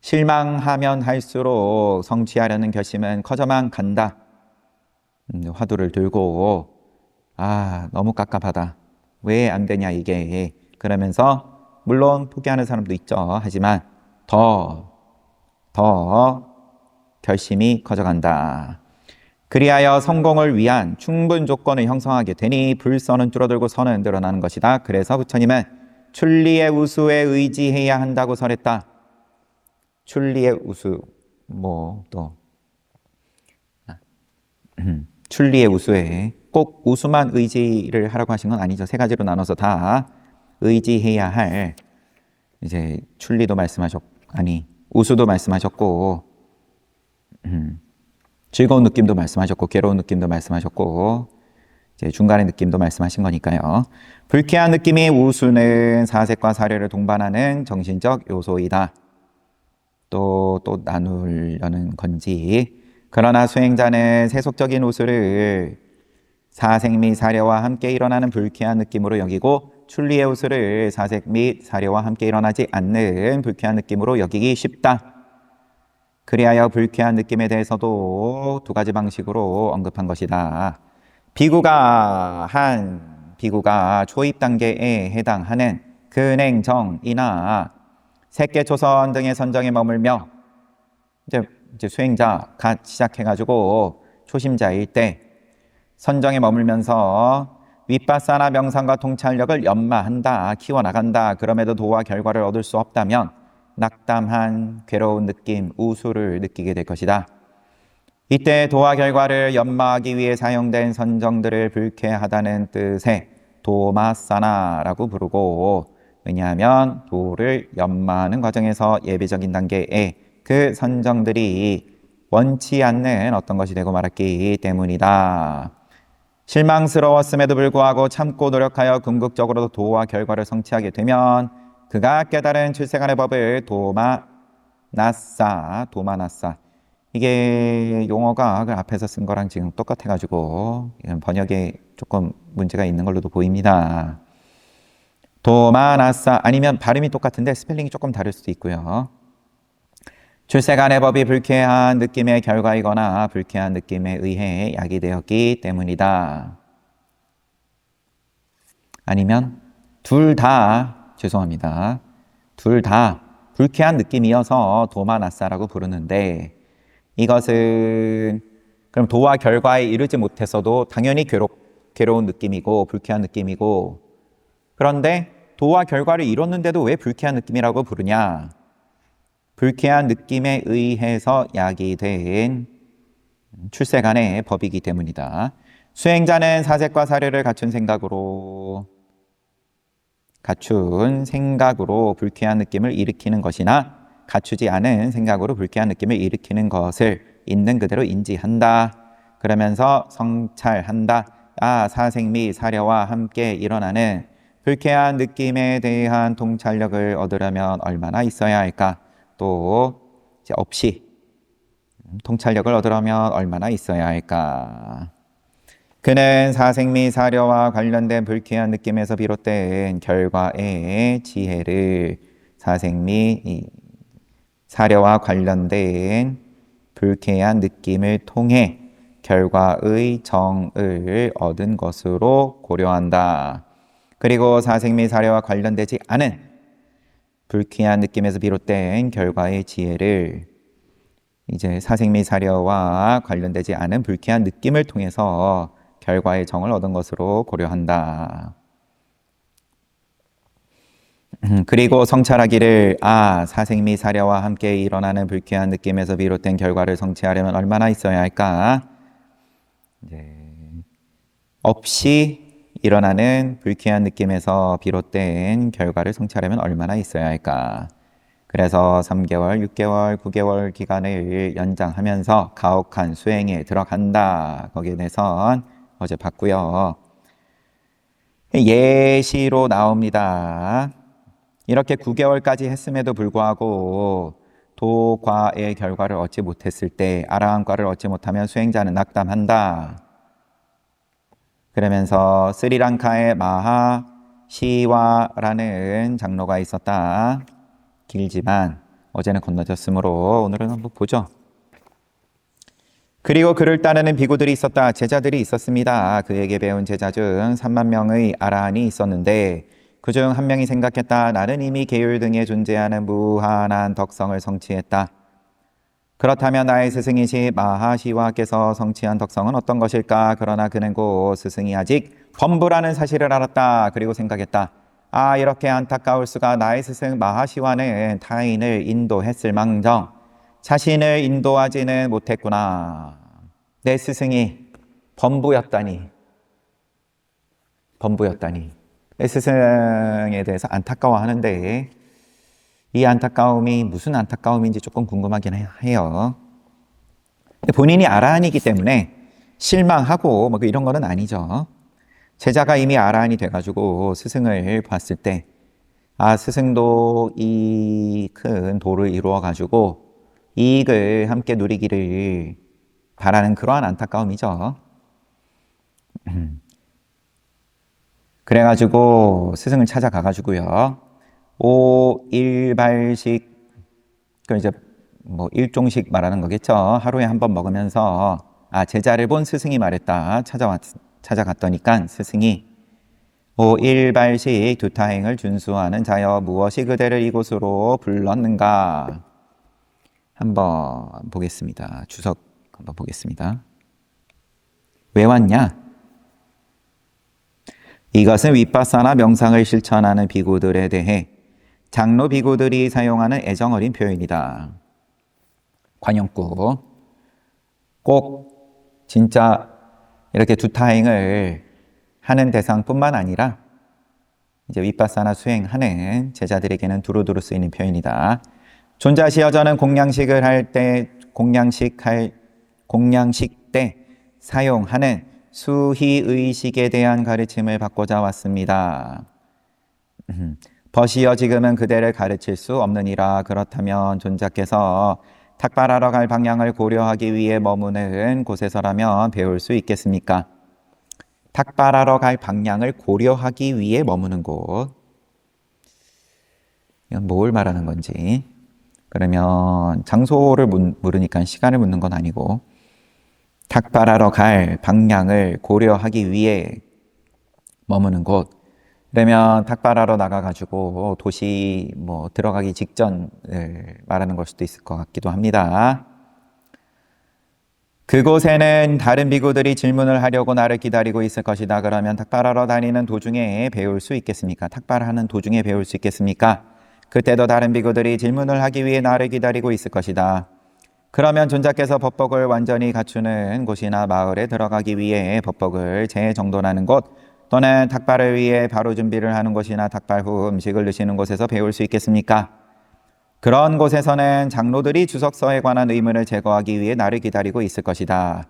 실망하면 할수록 성취하려는 결심은 커져만 간다. 화두를 들고 너무 깝깝하다. 왜 안 되냐 이게. 그러면서 물론 포기하는 사람도 있죠. 하지만 더 결심이 커져간다. 그리하여 성공을 위한 충분 조건을 형성하게 되니 불선은 줄어들고 선은 늘어나는 것이다. 그래서 부처님은 출리의 우수에 의지해야 한다고 설했다. 출리의 우수, 출리의 우수에 꼭 우수만 의지를 하라고 하신 건 아니죠. 세 가지로 나눠서 다 의지해야 할, 이제 출리도 우수도 말씀하셨고, 즐거운 느낌도 말씀하셨고, 괴로운 느낌도 말씀하셨고, 이제 중간의 느낌도 말씀하신 거니까요. 불쾌한 느낌이 우수는 사색과 사려를 동반하는 정신적 요소이다. 또 나누려는 건지. 그러나 수행자는 세속적인 우수를 사색 및 사려와 함께 일어나는 불쾌한 느낌으로 여기고 출리의 우수를 사색 및 사려와 함께 일어나지 않는 불쾌한 느낌으로 여기기 쉽다. 그리하여 불쾌한 느낌에 대해서도 두 가지 방식으로 언급한 것이다. 비구가 초입 단계에 해당하는 근행정이나 색계초선 등의 선정에 머물며 이제 수행자 갓 시작해가지고 초심자일 때 선정에 머물면서 윗바사나 명상과 통찰력을 연마한다, 키워나간다. 그럼에도 도와 결과를 얻을 수 없다면 낙담한 괴로운 느낌, 우수를 느끼게 될 것이다. 이때 도와 결과를 연마하기 위해 사용된 선정들을 불쾌하다는 뜻의 도마사나라고 부르고, 왜냐하면 도를 연마하는 과정에서 예배적인 단계에 그 선정들이 원치 않는 어떤 것이 되고 말았기 때문이다. 실망스러웠음에도 불구하고 참고 노력하여 궁극적으로 도와 결과를 성취하게 되면 그가 깨달은 출세간의 법을 도마나사. 이게 용어가 그 앞에서 쓴 거랑 지금 똑같아가지고 번역에 조금 문제가 있는 걸로도 보입니다. 도마나사 아니면 발음이 똑같은데 스펠링이 조금 다를 수도 있고요. 출세간의 법이 불쾌한 느낌의 결과이거나 불쾌한 느낌에 의해 야기되었기 때문이다. 아니면 둘 다 불쾌한 느낌이어서 도마나사라고 부르는데, 이것은 그럼 도와 결과에 이르지 못했어도 당연히 괴로운 느낌이고 불쾌한 느낌이고, 그런데 도와 결과를 이뤘는데도 왜 불쾌한 느낌이라고 부르냐? 불쾌한 느낌에 의해서 야기된 출세간의 법이기 때문이다. 수행자는 사색과 사려를 갖춘 생각으로 불쾌한 느낌을 일으키는 것이나 갖추지 않은 생각으로 불쾌한 느낌을 일으키는 것을 있는 그대로 인지한다. 그러면서 성찰한다. 사색 및 사려와 함께 일어나는 불쾌한 느낌에 대한 통찰력을 얻으려면 얼마나 있어야 할까? 또 이제 없이 통찰력을 얻으려면 얼마나 있어야 할까? 그는 사색 및 사려와 관련된 불쾌한 느낌에서 비롯된 결과의 지혜를 사색 및 사려와 관련된 불쾌한 느낌을 통해 결과의 정을 얻은 것으로 고려한다. 그리고 사색 및 사려와 관련되지 않은 불쾌한 느낌에서 비롯된 결과의 지혜를 이제 사색 및 사려와 관련되지 않은 불쾌한 느낌을 통해서 결과의 정을 얻은 것으로 고려한다. 그리고 성찰하기를 사색 및 사려와 함께 일어나는 불쾌한 느낌에서 비롯된 결과를 성취하려면 얼마나 있어야 할까? 없이 일어나는 불쾌한 느낌에서 비롯된 결과를 성취하려면 얼마나 있어야 할까? 그래서 3개월, 6개월, 9개월 기간을 연장하면서 가혹한 수행에 들어간다. 거기에 대해선 어제 봤고요. 예시로 나옵니다. 이렇게 9개월까지 했음에도 불구하고 도과의 결과를 얻지 못했을 때 아라한과를 얻지 못하면 수행자는 낙담한다. 그러면서 스리랑카의 마하시와라는 장로가 있었다. 길지만 어제는 건너졌으므로 오늘은 한번 보죠. 그리고 그를 따르는 비구들이 있었다. 제자들이 있었습니다. 그에게 배운 제자 중 3만 명의 아라한이 있었는데 그중 한 명이 생각했다. 나는 이미 계율 등에 존재하는 무한한 덕성을 성취했다. 그렇다면 나의 스승이시 마하시와께서 성취한 덕성은 어떤 것일까? 그러나 그는 곧 스승이 아직 범부라는 사실을 알았다. 그리고 생각했다. 아, 이렇게 안타까울 수가. 나의 스승 마하시와는 타인을 인도했을 망정 자신을 인도하지는 못했구나. 내 스승이 범부였다니. 내 스승에 대해서 안타까워하는데 이 안타까움이 무슨 안타까움인지 조금 궁금하긴 해요. 본인이 아라한이기 때문에 실망하고 뭐 이런 거는 아니죠. 제자가 이미 아라한이 돼가지고 스승을 봤을 때 아, 스승도 이 큰 도를 이루어가지고 이익을 함께 누리기를 바라는 그러한 안타까움이죠. 그래가지고 스승을 찾아가가지고요. 5일발식, 그 이제 뭐 일종식 말하는 거겠죠. 하루에 한 번 먹으면서 제자를 본 스승이 말했다. 찾아갔더니까 스승이 5일발식 두타행을 준수하는 자여 무엇이 그대를 이곳으로 불렀는가? 한번 보겠습니다. 주석 한번 보겠습니다. 왜 왔냐? 이것은 윗바사나 명상을 실천하는 비구들에 대해 장로 비구들이 사용하는 애정어린 표현이다. 관용구. 꼭 진짜 이렇게 두타행을 하는 대상뿐만 아니라 이제 윗바사나 수행하는 제자들에게는 두루두루 쓰이는 표현이다. 존자시여 저는 공양식 때 사용하는 수희의식에 대한 가르침을 받고자 왔습니다. 벗이여 지금은 그대를 가르칠 수 없느니라. 그렇다면 존자께서 탁발하러 갈 방향을 고려하기 위해 머무는 곳에서라면 배울 수 있겠습니까? 탁발하러 갈 방향을 고려하기 위해 머무는 곳. 이건 뭘 말하는 건지. 그러면 장소를 물으니까 시간을 묻는 건 아니고 탁발하러 갈 방향을 고려하기 위해 머무는 곳. 그러면 탁발하러 나가가지고 도시 들어가기 직전을 말하는 걸 수도 있을 것 같기도 합니다. 그곳에는 다른 비구들이 질문을 하려고 나를 기다리고 있을 것이다. 그러면 탁발하러 다니는 도중에 배울 수 있겠습니까? 탁발하는 도중에 배울 수 있겠습니까? 그때도 다른 비구들이 질문을 하기 위해 나를 기다리고 있을 것이다. 그러면 존자께서 법복을 완전히 갖추는 곳이나 마을에 들어가기 위해 법복을 재정돈하는 곳 또는 탁발을 위해 바로 준비를 하는 곳이나 탁발 후 음식을 드시는 곳에서 배울 수 있겠습니까? 그런 곳에서는 장로들이 주석서에 관한 의문을 제거하기 위해 나를 기다리고 있을 것이다.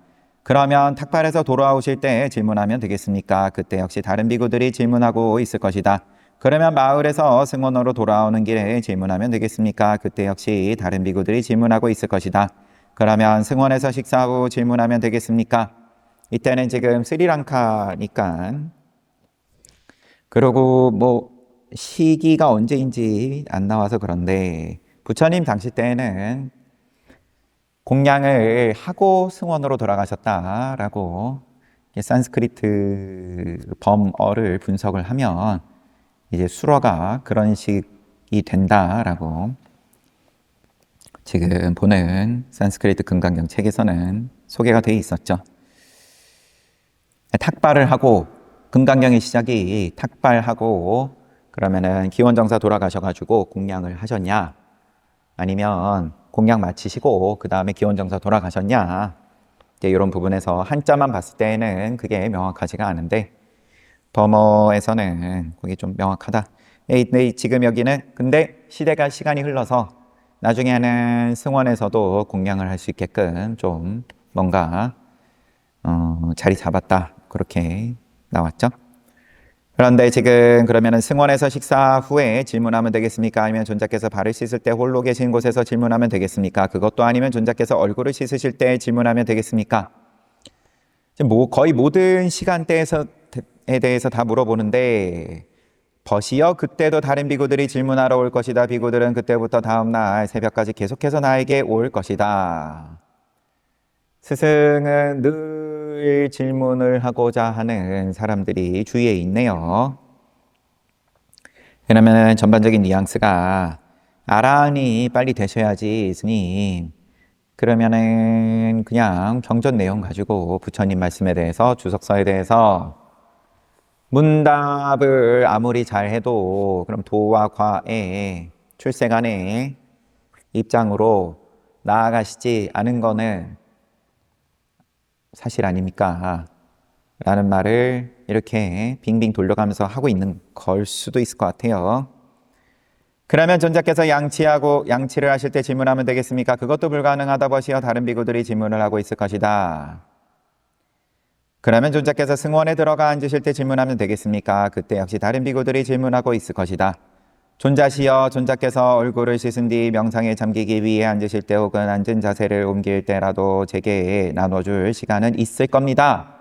그러면 탁발에서 돌아오실 때 질문하면 되겠습니까? 그때 역시 다른 비구들이 질문하고 있을 것이다. 그러면 마을에서 승원으로 돌아오는 길에 질문하면 되겠습니까? 그때 역시 다른 비구들이 질문하고 있을 것이다. 그러면 승원에서 식사 후 질문하면 되겠습니까? 이때는 지금 스리랑카니까 그리고 시기가 언제인지 안 나와서 그런데 부처님 당시 때에는 공양을 하고 승원으로 돌아가셨다라고 산스크리트 범어를 분석을 하면 이제 수러가 그런 식이 된다라고 지금 보는 산스크리트 금강경 책에서는 소개가 되어 있었죠. 탁발을 하고 금강경의 시작이 탁발하고 그러면은 기원정사 돌아가셔가지고 공양을 하셨냐 아니면 공양 마치시고 그 다음에 기원정사 돌아가셨냐 이제 이런 부분에서 한자만 봤을 때는 그게 명확하지가 않은데 범어에서는 그게 좀 명확하다. 네, 지금 여기는 근데 시간이 흘러서 나중에는 승원에서도 공양을 할 수 있게끔 좀 뭔가 자리 잡았다 그렇게 나왔죠. 그런데 지금 그러면은 승원에서 식사 후에 질문하면 되겠습니까? 아니면 존자께서 발을 씻을 때 홀로 계신 곳에서 질문하면 되겠습니까? 그것도 아니면 존자께서 얼굴을 씻으실 때 질문하면 되겠습니까? 지금 거의 모든 시간대에 대해서 다 물어보는데 벗이여 그때도 다른 비구들이 질문하러 올 것이다. 비구들은 그때부터 다음날 새벽까지 계속해서 나에게 올 것이다. 스승은 늘 질문을 하고자 하는 사람들이 주위에 있네요. 그러면 전반적인 뉘앙스가 아라한이 빨리 되셔야지 스님. 그러면은 그냥 경전 내용 가지고 부처님 말씀에 대해서 주석서에 대해서 문답을 아무리 잘해도 그럼 도와 과의 출세간의 입장으로 나아가시지 않은 거는 사실 아닙니까? 라는 말을 이렇게 빙빙 돌려가면서 하고 있는 걸 수도 있을 것 같아요. 그러면 존자께서 양치를 하실 때 질문하면 되겠습니까? 그것도 불가능하다 버시어 다른 비구들이 질문을 하고 있을 것이다. 그러면 존자께서 승원에 들어가 앉으실 때 질문하면 되겠습니까? 그때 역시 다른 비구들이 질문하고 있을 것이다. 존자시여 존자께서 얼굴을 씻은 뒤 명상에 잠기기 위해 앉으실 때 혹은 앉은 자세를 옮길 때라도 제게 나눠줄 시간은 있을 겁니다.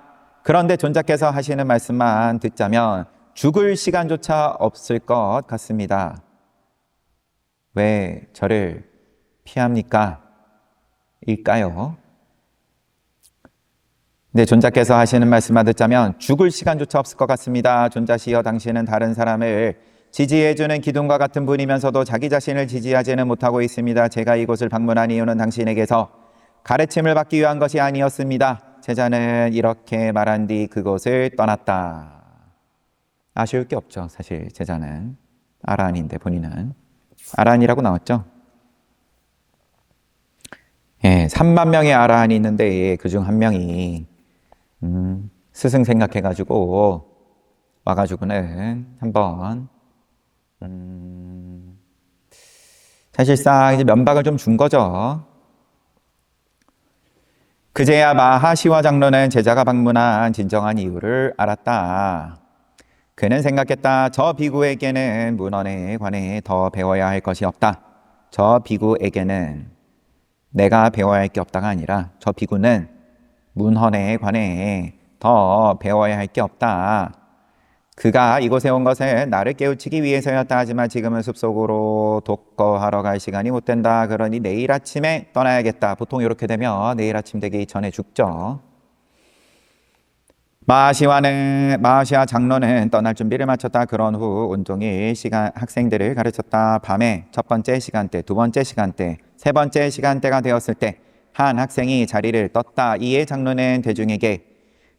그런데 존자께서 하시는 말씀만 듣자면 죽을 시간조차 없을 것 같습니다. 왜 저를 피합니까? 일까요? 네, 존자께서 하시는 말씀만 듣자면 죽을 시간조차 없을 것 같습니다. 존자시여 당신은 다른 사람을 지지해주는 기둥과 같은 분이면서도 자기 자신을 지지하지는 못하고 있습니다. 제가 이곳을 방문한 이유는 당신에게서 가르침을 받기 위한 것이 아니었습니다. 제자는 이렇게 말한 뒤 그곳을 떠났다. 아쉬울 게 없죠. 사실 제자는 아라한인데 본인은 아라한이라고 나왔죠. 예, 3만 명의 아라한이 있는데 그중 한 명이 스승 생각해가지고 와가지고는 한번 사실상 이제 면박을 좀 준 거죠. 그제야 마하시와 장로는 제자가 방문한 진정한 이유를 알았다. 그는 생각했다. 저 비구에게는 문헌에 관해 더 배워야 할 것이 없다. 저 비구에게는 내가 배워야 할 게 없다가 아니라 저 비구는 문헌에 관해 더 배워야 할 게 없다. 그가 이곳에 온 것은 나를 깨우치기 위해서였다. 하지만 지금은 숲속으로 독거하러 갈 시간이 못 된다. 그러니 내일 아침에 떠나야겠다. 보통 이렇게 되면 내일 아침 되기 전에 죽죠. 마하시와 장로는 떠날 준비를 마쳤다. 그런 후 온종일 학생들을 가르쳤다. 밤에 첫 번째 시간대, 두 번째 시간대, 세 번째 시간대가 되었을 때 한 학생이 자리를 떴다. 이에 장로는 대중에게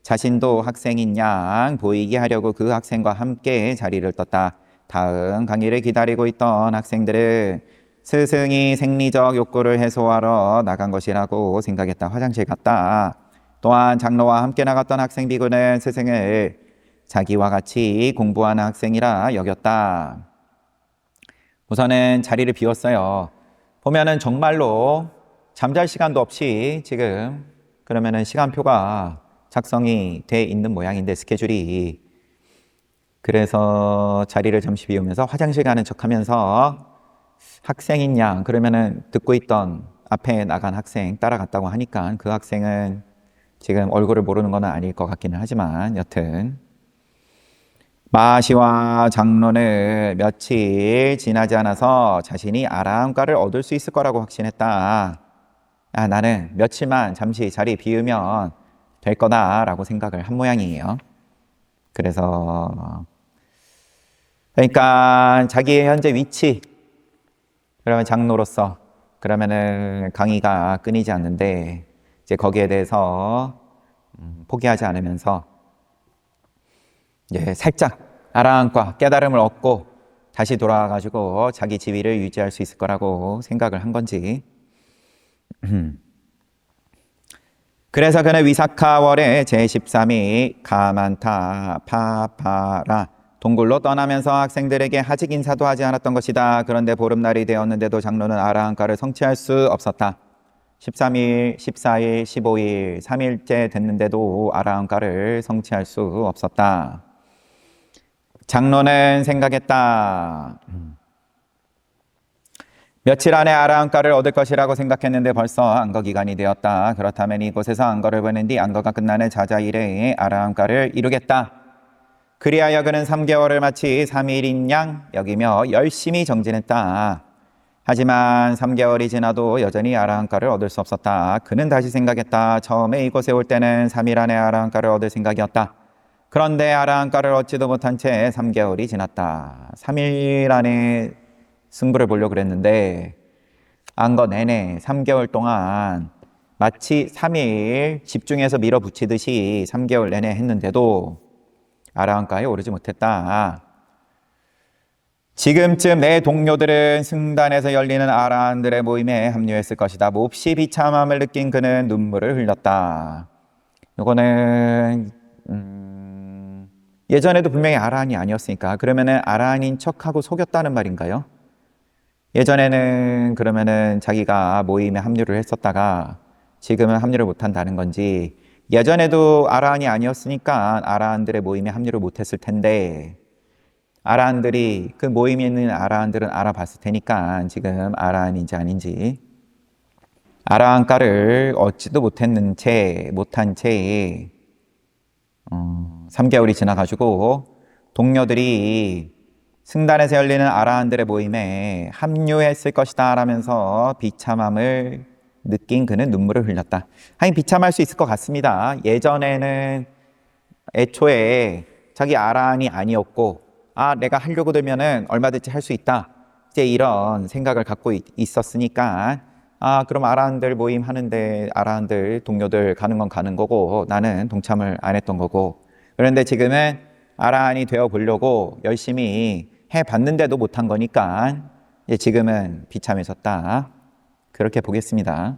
자신도 학생인 양 보이게 하려고 그 학생과 함께 자리를 떴다. 다음 강의를 기다리고 있던 학생들은 스승이 생리적 욕구를 해소하러 나간 것이라고 생각했다. 화장실 갔다. 또한 장로와 함께 나갔던 학생 비구는 스승을 자기와 같이 공부하는 학생이라 여겼다. 우선은 자리를 비웠어요. 보면은 정말로 잠잘 시간도 없이 지금 그러면은 시간표가 작성이 돼 있는 모양인데 스케줄이 그래서 자리를 잠시 비우면서 화장실 가는 척하면서 학생인 양 그러면은 듣고 있던 앞에 나간 학생 따라갔다고 하니까 그 학생은 지금 얼굴을 모르는 건 아닐 것 같기는 하지만 여튼 마하시와 장로는 며칠 지나지 않아서 자신이 아라한과를 얻을 수 있을 거라고 확신했다. 나는 며칠만 잠시 자리 비우면 될 거다라고 생각을 한 모양이에요. 그래서 그러니까 자기의 현재 위치 그러면 장로로서 그러면은 강의가 끊이지 않는데 이제 거기에 대해서 포기하지 않으면서 이제 살짝 아라한과 깨달음을 얻고 다시 돌아와가지고 자기 지위를 유지할 수 있을 거라고 생각을 한 건지. 그래서 그는 위사카월의 제13일 가만타 파파라 동굴로 떠나면서 학생들에게 하직 인사도 하지 않았던 것이다. 그런데 보름날이 되었는데도 장로는 아라한과를 성취할 수 없었다. 13일, 14일, 15일, 3일째 됐는데도 아라한과를 성취할 수 없었다. 장로는 생각했다. 며칠 안에 아라한과를 얻을 것이라고 생각했는데 벌써 안거 기간이 되었다. 그렇다면 이곳에서 안거를 보낸 뒤 안거가 끝나는 자자일에 아라한과를 이루겠다. 그리하여 그는 3개월을 마치 3일인 양 여기며 열심히 정진했다. 하지만 3개월이 지나도 여전히 아라한과를 얻을 수 없었다. 그는 다시 생각했다. 처음에 이곳에 올 때는 3일 안에 아라한과를 얻을 생각이었다. 그런데 아라한과를 얻지도 못한 채 3개월이 지났다. 3일 안에 승부를 보려고 그랬는데 안거 내내 3개월 동안 마치 3일 집중해서 밀어붙이듯이 3개월 내내 했는데도 아라한과에 오르지 못했다. 지금쯤 내 동료들은 승단에서 열리는 아라한들의 모임에 합류했을 것이다. 몹시 비참함을 느낀 그는 눈물을 흘렸다. 이거는 예전에도 분명히 아라한이 아니었으니까 그러면은 아라한인 척하고 속였다는 말인가요? 예전에는 그러면은 자기가 모임에 합류를 했었다가 지금은 합류를 못한다는 건지, 예전에도 아라한이 아니었으니까 아라한들의 모임에 합류를 못했을 텐데 아라한들이 그 모임에 있는 아라한들은 알아봤을 테니까 지금 아라한인지 아닌지, 아라한과를 얻지도 못한 채 3개월이 지나가지고 동료들이 승단에서 열리는 아라한들의 모임에 합류했을 것이다 라면서 비참함을 느낀 그는 눈물을 흘렸다. 하긴 비참할 수 있을 것 같습니다. 예전에는 애초에 자기 아라한이 아니었고 내가 하려고 들면은 얼마든지 할 수 있다, 이제 이런 생각을 갖고 있었으니까 그럼 아라한들 모임 하는데 아라한들 동료들 가는 건 가는 거고 나는 동참을 안 했던 거고, 그런데 지금은 아라한이 되어 보려고 열심히 해봤는데도 못한 거니까 이제 지금은 비참해졌다, 그렇게 보겠습니다.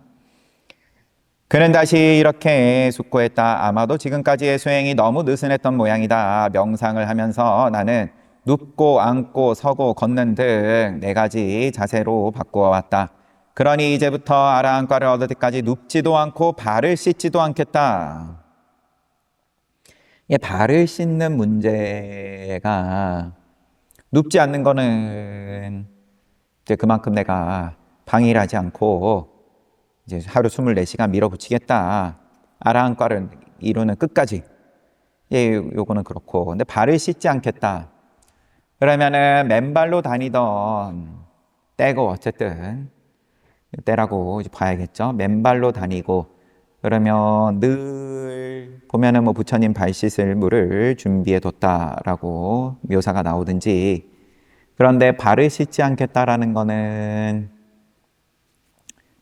그는 다시 이렇게 숙고했다. 아마도 지금까지의 수행이 너무 느슨했던 모양이다. 명상을 하면서 나는 눕고 앉고 서고 걷는 등 4가지 자세로 바꾸어 왔다. 그러니 이제부터 아라한과를 얻을 때까지 눕지도 않고 발을 씻지도 않겠다. 발을 씻는 문제가, 눕지 않는 거는 이제 그만큼 내가 방일하지 않고 이제 하루 24시간 밀어붙이겠다, 아라한과를 이루는 끝까지, 요거는 그렇고, 근데 발을 씻지 않겠다 그러면은 맨발로 다니던 때고, 어쨌든 때라고 봐야겠죠. 맨발로 다니고 그러면 늘 보면은 뭐 부처님 발 씻을 물을 준비해 뒀다라고 묘사가 나오든지, 그런데 발을 씻지 않겠다라는 거는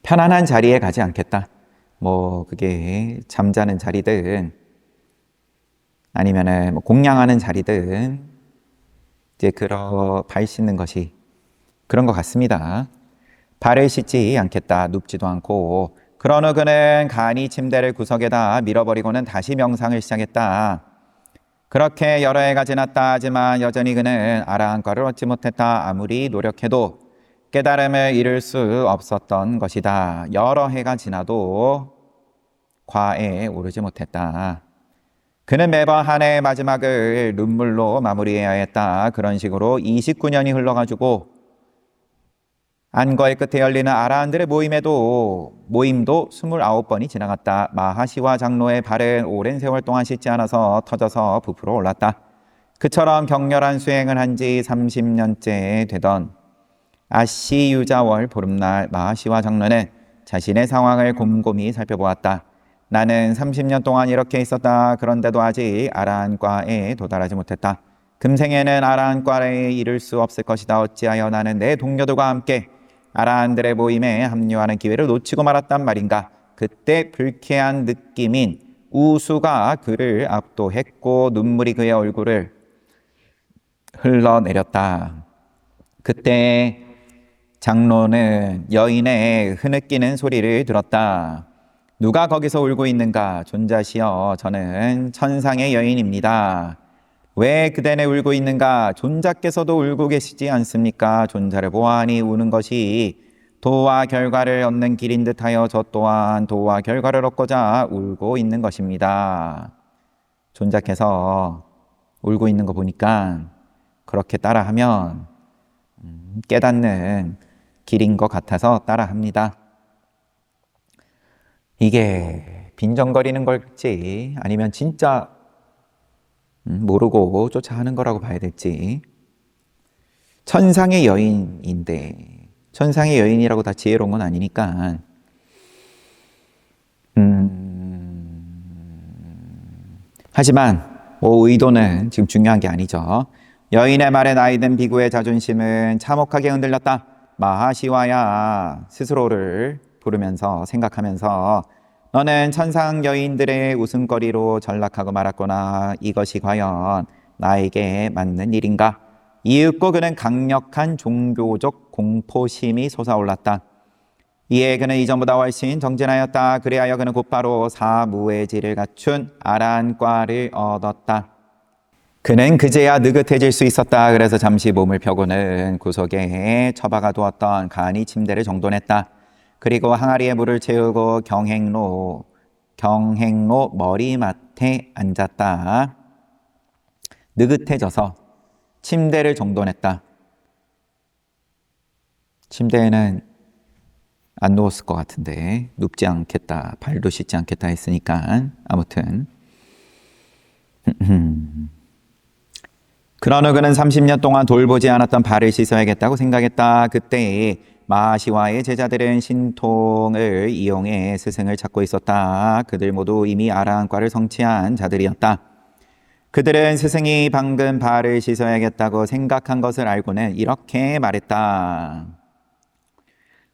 편안한 자리에 가지 않겠다. 뭐 그게 잠자는 자리든 아니면은 뭐 공양하는 자리든 이제 발 씻는 것이 그런 것 같습니다. 발을 씻지 않겠다. 눕지도 않고. 그런 후 그는 간이 침대를 구석에다 밀어버리고는 다시 명상을 시작했다. 그렇게 여러 해가 지났다. 하지만 여전히 그는 아라한과를 얻지 못했다. 아무리 노력해도 깨달음을 이룰 수 없었던 것이다. 여러 해가 지나도 과에 오르지 못했다. 그는 매번 한 해의 마지막을 눈물로 마무리해야 했다. 그런 식으로 29년이 흘러가지고 안거의 끝에 열리는 아라한들의 모임도 29번이 지나갔다. 마하시와 장로의 발은 오랜 세월 동안 씻지 않아서 터져서 부풀어 올랐다. 그처럼 격렬한 수행을 한 지 30년째 되던 아시유자월 보름날 마하시와 장로는 자신의 상황을 곰곰이 살펴보았다. 나는 30년 동안 이렇게 있었다. 그런데도 아직 아라한과에 도달하지 못했다. 금생에는 아라한과에 이를 수 없을 것이다. 어찌하여 나는 내 동료들과 함께 아라한들의 모임에 합류하는 기회를 놓치고 말았단 말인가. 그때 불쾌한 느낌인 우수가 그를 압도했고 눈물이 그의 얼굴을 흘러내렸다. 그때 장로는 여인의 흐느끼는 소리를 들었다. 누가 거기서 울고 있는가? 존자시여, 저는 천상의 여인입니다. 왜 그대네 울고 있는가? 존자께서도 울고 계시지 않습니까? 존자를 보아하니 우는 것이 도와 결과를 얻는 길인 듯하여 저 또한 도와 결과를 얻고자 울고 있는 것입니다. 존자께서 울고 있는 거 보니까 그렇게 따라하면 깨닫는 길인 것 같아서 따라합니다. 이게 빈정거리는 걸지 아니면 진짜 모르고 쫓아하는 거라고 봐야 될지. 천상의 여인인데 천상의 여인이라고 다 지혜로운 건 아니니까 하지만 의도는 지금 중요한 게 아니죠. 여인의 말에 나이든 비구의 자존심은 참혹하게 흔들렸다. 마하시와야 스스로를 부르면서 생각하면서 너는 천상 여인들의 웃음거리로 전락하고 말았구나. 이것이 과연 나에게 맞는 일인가? 이윽고 그는 강력한 종교적 공포심이 솟아올랐다. 이에 그는 이전보다 훨씬 정진하였다. 그리하여 그는 곧바로 사무의지를 갖춘 아란과를 얻었다. 그는 그제야 느긋해질 수 있었다. 그래서 잠시 몸을 펴고는 구석에 처박아 두었던 간이 침대를 정돈했다. 그리고 항아리에 물을 채우고 경행로 머리맡에 앉았다. 느긋해져서 침대를 정돈했다. 침대에는 안 누웠을 것 같은데 눕지 않겠다, 발도 씻지 않겠다 했으니까 아무튼 그런 후 그는 30년 동안 돌보지 않았던 발을 씻어야겠다고 생각했다. 그때 마시와의 제자들은 신통을 이용해 스승을 찾고 있었다. 그들 모두 이미 아라한과를 성취한 자들이었다. 그들은 스승이 방금 발을 씻어야겠다고 생각한 것을 알고는 이렇게 말했다.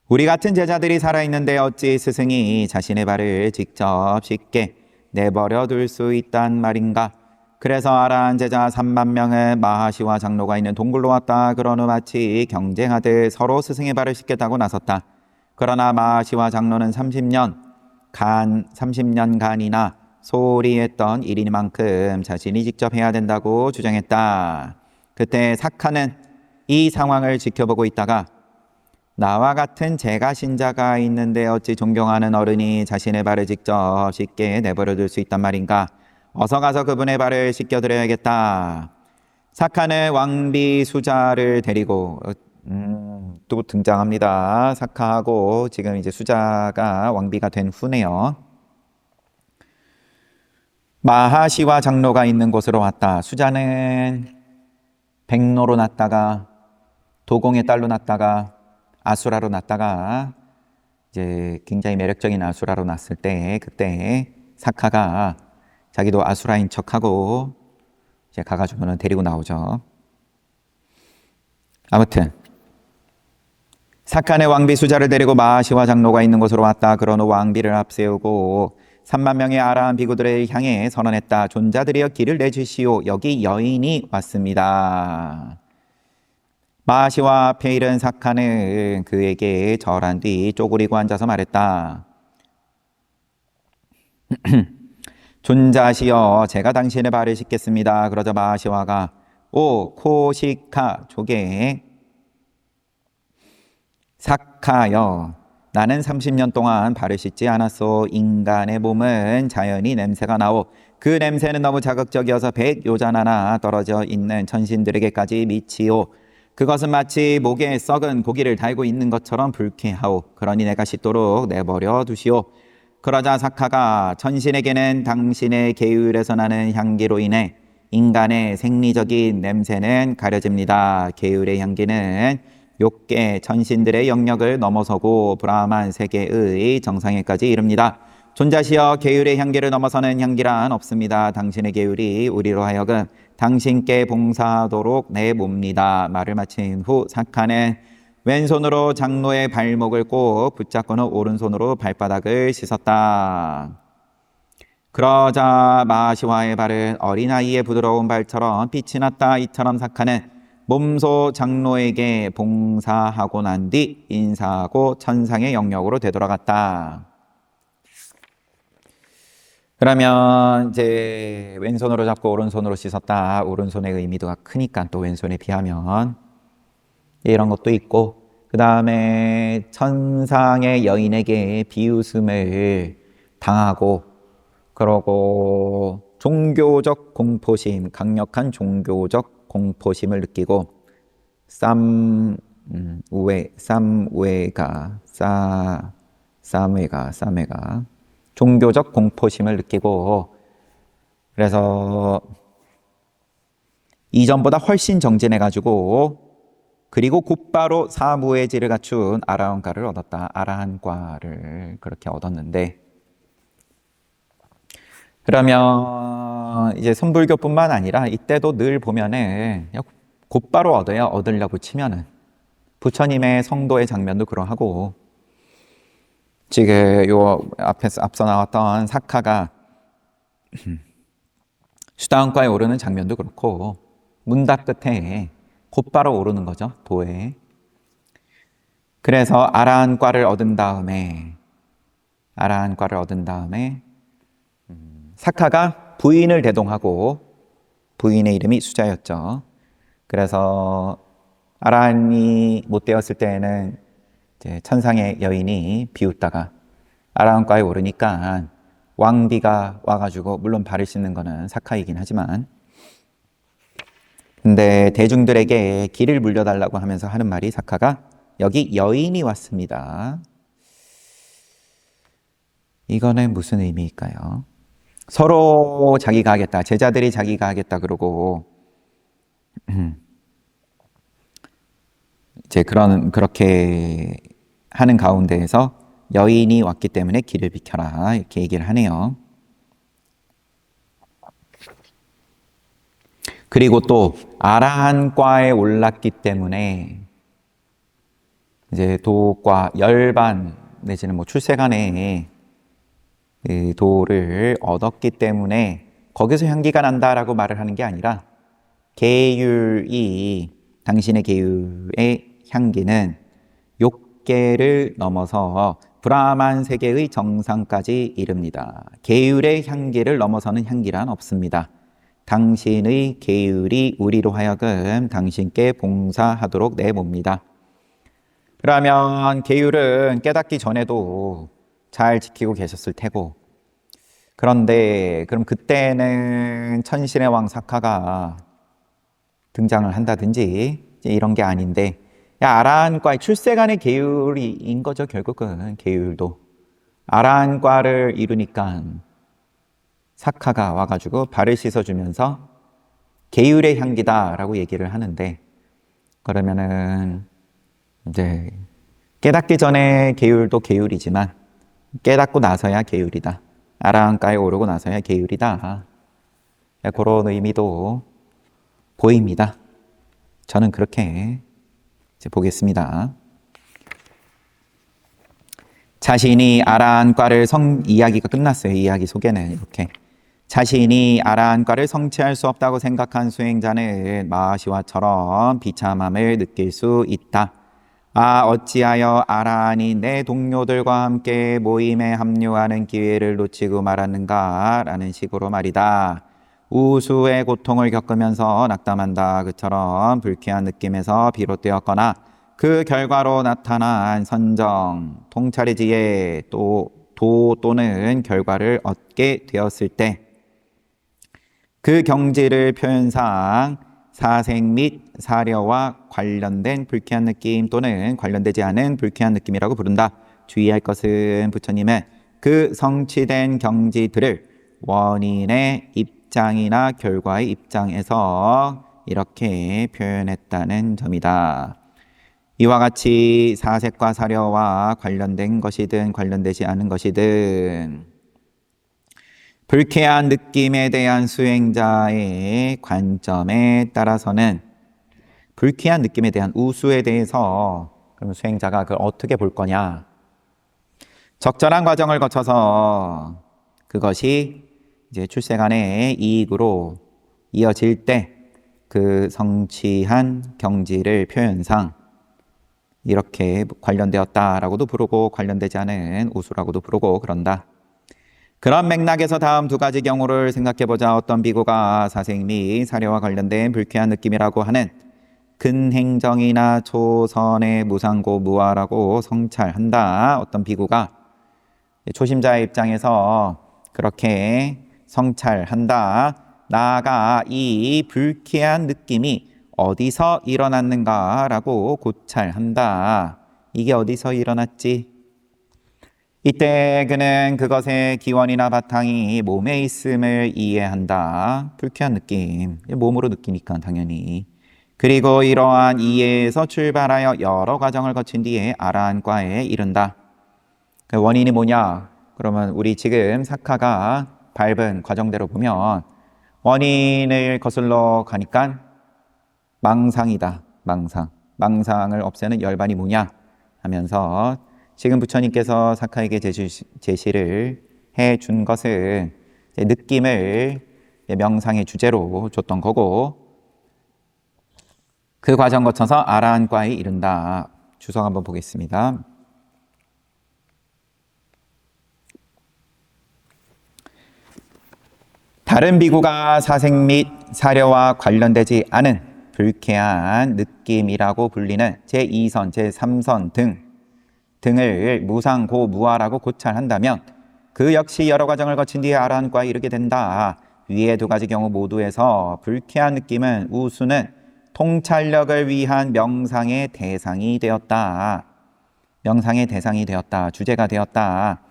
우리 같은 제자들이 살아있는데 어찌 스승이 자신의 발을 직접 씻게 내버려 둘 수 있단 말인가? 그래서 아라한 제자 3만 명은 마하시와 장로가 있는 동굴로 왔다. 그런 후 마치 경쟁하듯 서로 스승의 발을 씻겠다고 나섰다. 그러나 마하시와 장로는 30년간이나 소홀히 했던 일이니만큼 자신이 직접 해야 된다고 주장했다. 그때 사카는 이 상황을 지켜보고 있다가 나와 같은 제가 신자가 있는데 어찌 존경하는 어른이 자신의 발을 직접 씻게 내버려둘 수 있단 말인가? 어서 가서 그분의 발을 씻겨드려야겠다. 사카는 왕비 수자를 데리고 또 등장합니다. 사카하고 지금 이제 수자가 왕비가 된 후네요. 마하시와 장로가 있는 곳으로 왔다. 수자는 백로로 났다가 도공의 딸로 났다가 아수라로 났다가 이제 굉장히 매력적인 아수라로 났을 때 그때 사카가 자기도 아수라인 척하고 이제 가가지고는 데리고 나오죠. 아무튼 사카는 왕비 수자를 데리고 마하시와 장로가 있는 곳으로 왔다. 그런 후 왕비를 앞세우고 3만 명의 아라한 비구들을 향해 선언했다. 존자들이여 길을 내주시오. 여기 여인이 왔습니다. 마하시와 앞에 이른 사카는 그에게 절한 뒤 쪼그리고 앉아서 말했다. 존자시여 제가 당신의 발을 씻겠습니다. 그러자 마하시와가 오 코시카 조개 사카여 나는 30년 동안 발을 씻지 않았소. 인간의 몸은 자연히 냄새가 나오. 그 냄새는 너무 자극적이어서 100요잔 하나 떨어져 있는 천신들에게까지 미치오. 그것은 마치 목에 썩은 고기를 달고 있는 것처럼 불쾌하오. 그러니 내가 씻도록 내버려 두시오. 그러자 사카가 천신에게는 당신의 계율에서 나는 향기로 인해 인간의 생리적인 냄새는 가려집니다. 계율의 향기는 욕계 천신들의 영역을 넘어서고 브라만 세계의 정상에까지 이릅니다. 존자시여 계율의 향기를 넘어서는 향기란 없습니다. 당신의 계율이 우리로 하여금 당신께 봉사하도록 내몹니다. 말을 마친 후 사카는 왼손으로 장로의 발목을 꼭 붙잡고는 오른손으로 발바닥을 씻었다. 그러자 마하시와의 발은 어린아이의 부드러운 발처럼 빛이 났다. 이처럼 사카는 몸소 장로에게 봉사하고 난 뒤 인사하고 천상의 영역으로 되돌아갔다. 그러면 이제 왼손으로 잡고 오른손으로 씻었다. 오른손의 의미도가 크니까 또 왼손에 비하면 이런 것도 있고, 그 다음에 천상의 여인에게 비웃음을 당하고, 그러고 종교적 공포심, 강력한 종교적 공포심을 느끼고, 쌈웨가 종교적 공포심을 느끼고, 그래서 이전보다 훨씬 정진해가지고, 그리고 곧바로 사무예지를 갖춘 아라한과를 얻었다. 아라한과를 그렇게 얻었는데, 그러면 이제 선불교뿐만 아니라 이때도 늘 보면은 곧바로 얻어야 얻으려고 치면은 부처님의 성도의 장면도 그러하고, 지금 요 앞서 나왔던 사카가 수다원과에 오르는 장면도 그렇고, 문답 끝에 곧바로 오르는 거죠, 도에. 그래서 아라한과를 얻은 다음에 사카가 부인을 대동하고, 부인의 이름이 수자였죠. 그래서 아라한이 못 되었을 때에는 이제 천상의 여인이 비웃다가 아라한과에 오르니까 왕비가 와가지고, 물론 발을 씻는 거는 사카이긴 하지만, 근데 대중들에게 길을 물려달라고 하면서 하는 말이, 사카가 여기 여인이 왔습니다. 이거는 무슨 의미일까요? 서로 자기가 하겠다, 제자들이 자기가 하겠다 그러고 이제 그렇게 하는 가운데에서 여인이 왔기 때문에 길을 비켜라, 이렇게 얘기를 하네요. 그리고 또 아라한과에 올랐기 때문에 이제 도과 열반 내지는 출세간에 도를 얻었기 때문에 거기서 향기가 난다라고 말을 하는 게 아니라, 당신의 계율의 향기는 욕계를 넘어서 브라만 세계의 정상까지 이릅니다. 계율의 향기를 넘어서는 향기란 없습니다. 당신의 계율이 우리로 하여금 당신께 봉사하도록 내봅니다. 그러면 계율은 깨닫기 전에도 잘 지키고 계셨을 테고, 그런데 그럼 그때는 천신의 왕 사카가 등장을 한다든지 이런 게 아닌데, 아라한과의 출세간의 계율인 거죠. 결국은 계율도 아라한과를 이루니까 사카가 와가지고 발을 씻어주면서 계율의 향기다라고 얘기를 하는데, 그러면은 이제 깨닫기 전에 계율도 계율이지만 깨닫고 나서야 계율이다, 아라한과에 오르고 나서야 계율이다, 그런 의미도 보입니다. 저는 그렇게 이제 보겠습니다. 자신이 아라한과를 이야기가 끝났어요. 이야기 소개는 이렇게. 자신이 아라한과를 성취할 수 없다고 생각한 수행자는 마하시와처럼 비참함을 느낄 수 있다. 어찌하여 아라한이 내 동료들과 함께 모임에 합류하는 기회를 놓치고 말았는가? 라는 식으로 말이다. 우수의 고통을 겪으면서 낙담한다. 그처럼 불쾌한 느낌에서 비롯되었거나 그 결과로 나타난 선정, 통찰의 지혜, 또는 결과를 얻게 되었을 때, 그 경지를 표현상 사생 및 사려와 관련된 불쾌한 느낌 또는 관련되지 않은 불쾌한 느낌이라고 부른다. 주의할 것은 부처님은 그 성취된 경지들을 원인의 입장이나 결과의 입장에서 이렇게 표현했다는 점이다. 이와 같이 사색과 사려와 관련된 것이든 관련되지 않은 것이든 불쾌한 느낌에 대한 수행자의 관점에 따라서는, 불쾌한 느낌에 대한 우수에 대해서 그럼 수행자가 그걸 어떻게 볼 거냐, 적절한 과정을 거쳐서 그것이 이제 출세간의 이익으로 이어질 때 그 성취한 경지를 표현상 이렇게 관련되었다라고도 부르고 관련되지 않은 우수라고도 부르고 그런다. 그런 맥락에서 다음 두 가지 경우를 생각해보자. 어떤 비구가 사생 및 사료와 관련된 불쾌한 느낌이라고 하는 근행정이나 초선의 무상고 무아라고 성찰한다. 어떤 비구가 초심자의 입장에서 그렇게 성찰한다. 나아가 이 불쾌한 느낌이 어디서 일어났는가라고 고찰한다. 이게 어디서 일어났지? 이때 그는 그것의 기원이나 바탕이 몸에 있음을 이해한다. 불쾌한 느낌, 몸으로 느끼니까 당연히. 그리고 이러한 이해에서 출발하여 여러 과정을 거친 뒤에 아라한과에 이른다. 그 원인이 뭐냐? 그러면 우리 지금 사카가 밟은 과정대로 보면 원인을 거슬러 가니까 망상이다. 망상을 없애는 열반이 뭐냐? 하면서 지금 부처님께서 사카에게 제시를 해준 것은 느낌을 명상의 주제로 줬던 거고, 그 과정 거쳐서 아라한과에 이른다. 주석 한번 보겠습니다. 다른 비구가 사생 및 사려와 관련되지 않은 불쾌한 느낌이라고 불리는 제2선, 제3선 등을 무상고 무아라고 고찰한다면 그 역시 여러 과정을 거친 뒤에 아라한과에 이르게 된다. 위의 두 가지 경우 모두에서 불쾌한 느낌은 우수는 통찰력을 위한 명상의 대상이 되었다. 명상의 대상이 되었다. 주제가 되었다.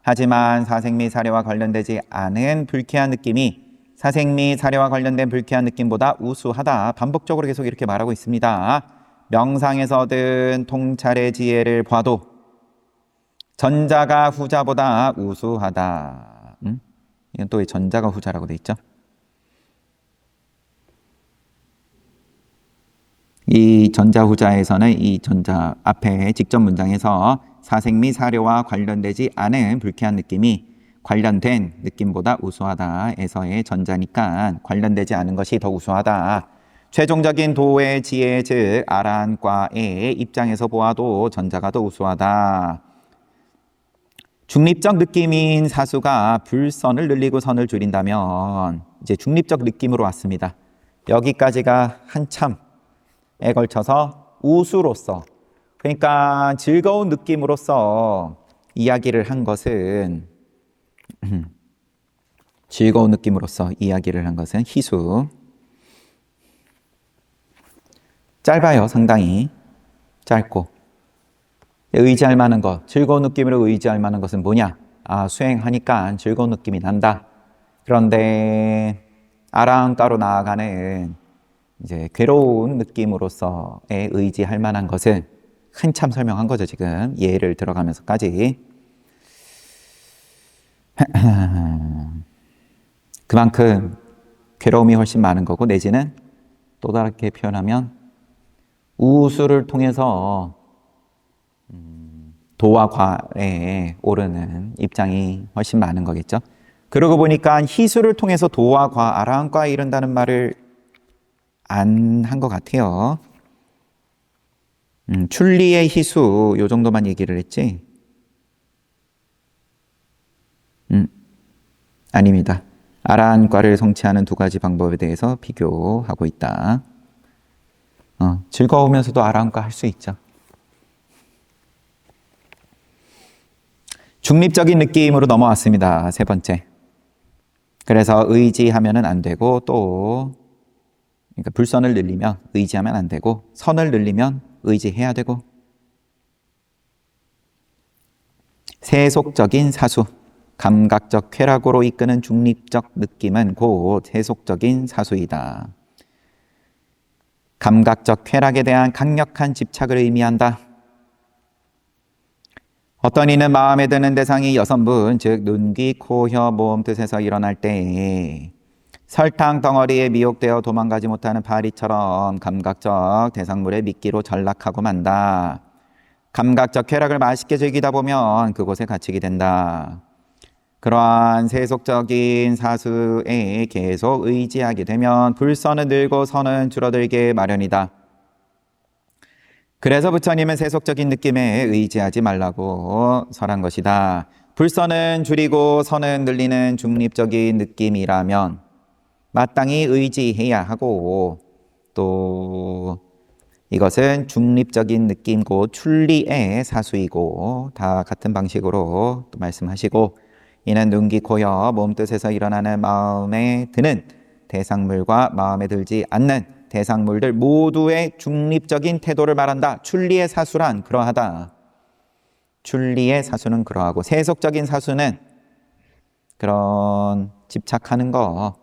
하지만 사생 및 사려와 관련되지 않은 불쾌한 느낌이 사생 및 사려와 관련된 불쾌한 느낌보다 우수하다. 반복적으로 계속 이렇게 말하고 있습니다. 명상에서 얻은 통찰의 지혜를 봐도 전자가 후자보다 우수하다. 이건 또 왜 전자가 후자라고 돼 있죠? 이 전자 후자에서는 이 전자 앞에 직접 문장에서 사생 및 사려와 관련되지 않은 불쾌한 느낌이 관련된 느낌보다 우수하다. 에서의 전자니까 관련되지 않은 것이 더 우수하다. 최종적인 도의 지혜 즉 아라한과의 입장에서 보아도 전자가 더 우수하다. 중립적 느낌인 사수가 불선을 늘리고 선을 줄인다면 이제 중립적 느낌으로 왔습니다. 여기까지가 한참에 걸쳐서 우수로서, 그러니까 즐거운 느낌으로서 이야기를 한 것은 즐거운 느낌으로서 이야기를 한 것은 희수. 짧아요. 상당히 짧고. 의지할 만한 것, 즐거운 느낌으로 의지할 만한 것은 뭐냐? 수행하니까 즐거운 느낌이 난다. 그런데 아라한가로 나아가는 이제 괴로운 느낌으로서의 의지할 만한 것은 한참 설명한 거죠. 지금 예를 들어가면서까지. 그만큼 괴로움이 훨씬 많은 거고, 내지는 또 다르게 표현하면 우수를 통해서 도와 과에 오르는 입장이 훨씬 많은 거겠죠. 그러고 보니까 희수를 통해서 도와 과, 아라한과에 이른다는 말을 안 한 것 같아요. 출리의 희수 요 정도만 얘기를 했지. 아닙니다. 아라한과를 성취하는 두 가지 방법에 대해서 비교하고 있다. 즐거우면서도 아라한과 할 수 있죠. 중립적인 느낌으로 넘어왔습니다. 세 번째. 그래서 의지하면은 안 되고, 또 그러니까 불선을 늘리면 의지하면 안 되고, 선을 늘리면 의지해야 되고. 세속적인 사수, 감각적 쾌락으로 이끄는 중립적 느낌은 곧 세속적인 사수이다. 감각적 쾌락에 대한 강력한 집착을 의미한다. 어떤 이는 마음에 드는 대상이 여성분, 즉 눈, 귀, 코, 혀, 몸 뜻에서 일어날 때 설탕 덩어리에 미혹되어 도망가지 못하는 파리처럼 감각적 대상물의 미끼로 전락하고 만다. 감각적 쾌락을 맛있게 즐기다 보면 그곳에 갇히게 된다. 그러한 세속적인 사수에 계속 의지하게 되면 불선은 늘고 선은 줄어들게 마련이다. 그래서 부처님은 세속적인 느낌에 의지하지 말라고 설한 것이다. 불선은 줄이고 선은 늘리는 중립적인 느낌이라면 마땅히 의지해야 하고, 또 이것은 중립적인 느낌고 출리의 사수이고, 다 같은 방식으로 또 말씀하시고, 이는 눈, 귀, 코, 여, 몸뜻에서 일어나는 마음에 드는 대상물과 마음에 들지 않는 대상물들 모두의 중립적인 태도를 말한다. 출리의 사수란 그러하다. 출리의 사수는 그러하고, 세속적인 사수는 그런 집착하는 거,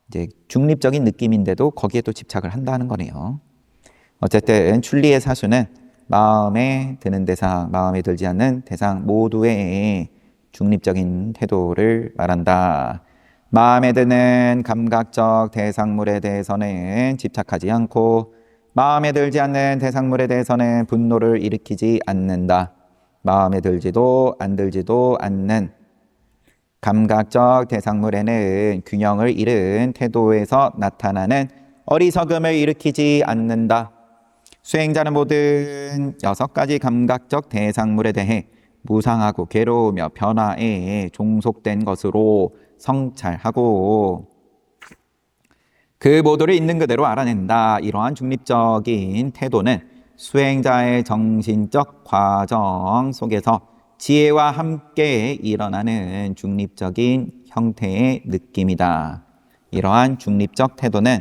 이제 중립적인 느낌인데도 거기에 또 집착을 한다는 거네요. 어쨌든 출리의 사수는 마음에 드는 대상, 마음에 들지 않는 대상 모두의 중립적인 태도를 말한다. 마음에 드는 감각적 대상물에 대해서는 집착하지 않고, 마음에 들지 않는 대상물에 대해서는 분노를 일으키지 않는다. 마음에 들지도 안 들지도 않는 감각적 대상물에는 균형을 잃은 태도에서 나타나는 어리석음을 일으키지 않는다. 수행자는 모든 6가지 감각적 대상물에 대해 무상하고 괴로우며 변화에 종속된 것으로 성찰하고 그 모두를 있는 그대로 알아낸다. 이러한 중립적인 태도는 수행자의 정신적 과정 속에서 지혜와 함께 일어나는 중립적인 형태의 느낌이다. 이러한 중립적 태도는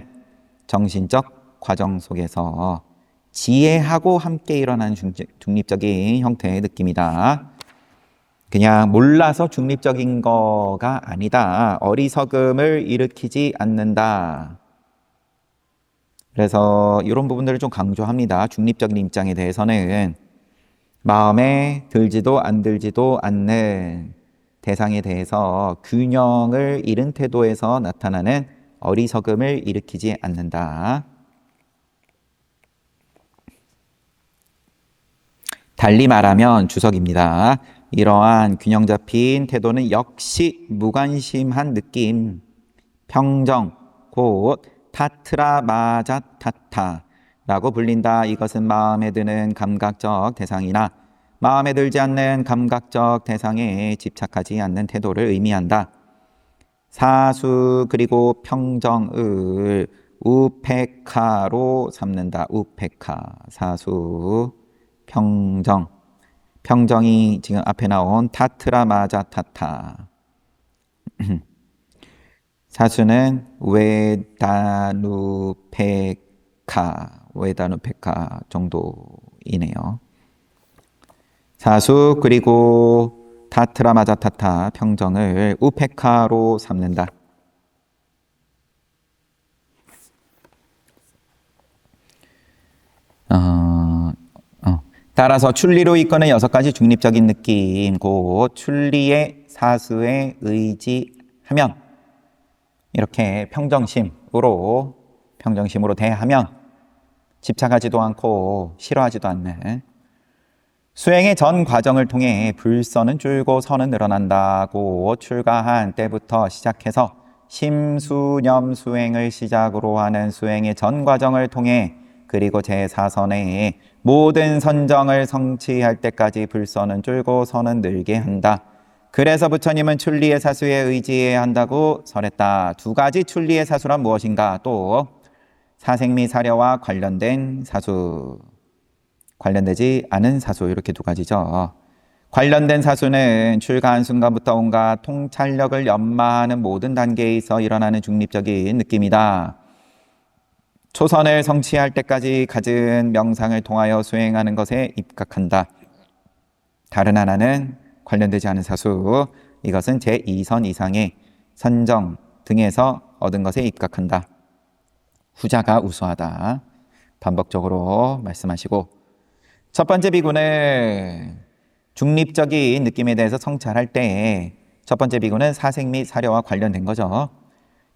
정신적 과정 속에서 지혜하고 함께 일어나는 중립적인 형태의 느낌이다. 그냥 몰라서 중립적인 거가 아니다. 어리석음을 일으키지 않는다. 그래서 이런 부분들을 좀 강조합니다. 중립적인 입장에 대해서는 마음에 들지도 안 들지도 않는 대상에 대해서 균형을 잃은 태도에서 나타나는 어리석음을 일으키지 않는다. 달리 말하면 주석입니다. 이러한 균형 잡힌 태도는 역시 무관심한 느낌, 평정, 곧 타트라마자타타라고 불린다. 이것은 마음에 드는 감각적 대상이나 마음에 들지 않는 감각적 대상에 집착하지 않는 태도를 의미한다. 사수 그리고 평정을 우페카로 삼는다. 우페카, 사수, 평정. 평정이 지금 앞에 나온 타트라마자타타. 사수는 웨다누페카 정도이네요. 사수 그리고 타트라마자타타 평정을 우페카로 삼는다. 따라서 출리로 이끄는 6가지 중립적인 느낌, 곧 출리의 사수에 의지하면 이렇게 평정심으로 대하면 집착하지도 않고 싫어하지도 않는 수행의 전 과정을 통해 불선은 줄고 선은 늘어난다고 출가한 때부터 시작해서 심수념 수행을 시작으로 하는 수행의 전 과정을 통해 그리고 제4선의 모든 선정을 성취할 때까지 불선은 줄고 선은 늘게 한다. 그래서 부처님은 출리의 사수에 의지해야 한다고 설했다. 2가지 출리의 사수란 무엇인가? 또 사생미 사려와 관련된 사수, 관련되지 않은 사수, 이렇게 2가지죠. 관련된 사수는 출가한 순간부터 온갖 통찰력을 연마하는 모든 단계에 있어 일어나는 중립적인 느낌이다. 초선을 성취할 때까지 갖은 명상을 통하여 수행하는 것에 입각한다. 다른 하나는 관련되지 않은 사수, 이것은 제2선 이상의 선정 등에서 얻은 것에 입각한다. 후자가 우수하다. 반복적으로 말씀하시고, 첫 번째 비구는 중립적인 느낌에 대해서 성찰할 때 첫 번째 비구는 사생 및 사려와 관련된 거죠.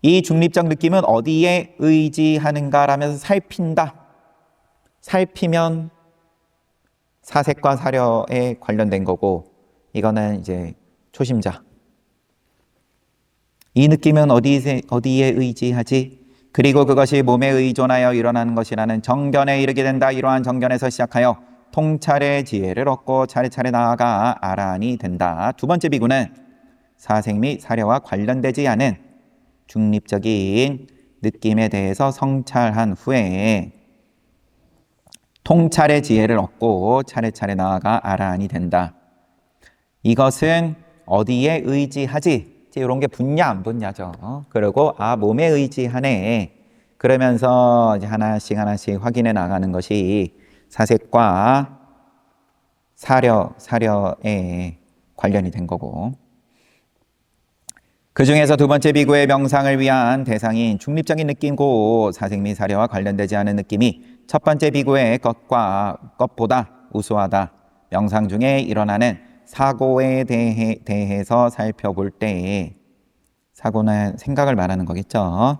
이 중립적 느낌은 어디에 의지하는가 라면서 살핀다. 살피면 사색과 사려에 관련된 거고, 이거는 이제 초심자. 이 느낌은 어디에 의지하지? 그리고 그것이 몸에 의존하여 일어나는 것이라는 정견에 이르게 된다. 이러한 정견에서 시작하여 통찰의 지혜를 얻고 차례차례 나아가 아란이 된다. 두 번째 비구는 사색 및 사려와 관련되지 않은 중립적인 느낌에 대해서 성찰한 후에 통찰의 지혜를 얻고 차례차례 나아가 아란이 된다. 이것은 어디에 의지하지? 이런 게 붙냐 안 붙냐죠. 그리고 몸에 의지하네. 그러면서 이제 하나씩 확인해 나가는 것이 사색과 사려에 관련이 된 거고, 그 중에서 두 번째 비구의 명상을 위한 대상인 중립적인 느낌고 사색 및 사려와 관련되지 않은 느낌이 첫 번째 비구의 것보다 우수하다. 명상 중에 일어나는 사고에 대해서 살펴볼 때, 사고는 생각을 말하는 거겠죠.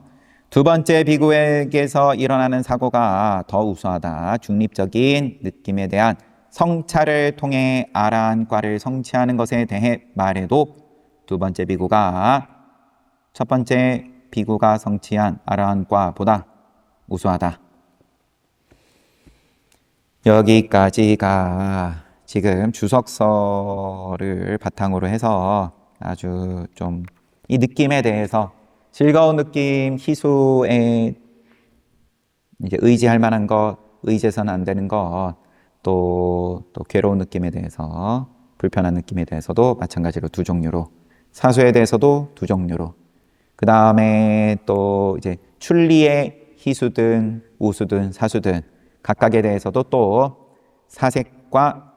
두 번째 비구에게서 일어나는 사고가 더 우수하다. 중립적인 느낌에 대한 성찰을 통해 아란과를 성취하는 것에 대해 말해도 두 번째 비구가 첫 번째 비구가 성취한 아란과보다 우수하다. 여기까지가 지금 주석서를 바탕으로 해서 아주 좀 이 느낌에 대해서 즐거운 느낌, 희수에 이제 의지할 만한 것, 의지해서는 안 되는 것, 또 괴로운 느낌에 대해서, 불편한 느낌에 대해서도 마찬가지로 두 종류로, 사수에 대해서도 두 종류로, 그 다음에 또 이제 출리의 희수든 우수든 사수든 각각에 대해서도 또 사색과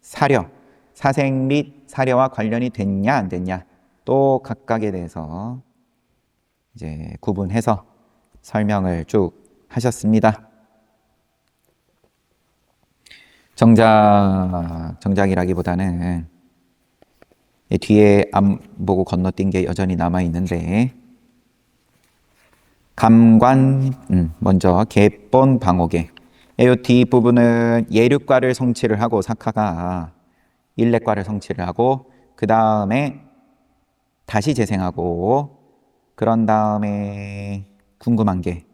사려, 사색 및 사려와 관련이 됐냐 안 됐냐, 또 각각에 대해서 이제 구분해서 설명을 쭉 하셨습니다. 정작이라기보다는 뒤에 안 보고 건너뛴 게 여전히 남아 있는데, 감관, 먼저 객본 방옥에 이 뒷부분은 예륙과를 성취를 하고 사카가 일렉과를 성취를 하고 그 다음에 다시 재생하고, 그런 다음에 궁금한 게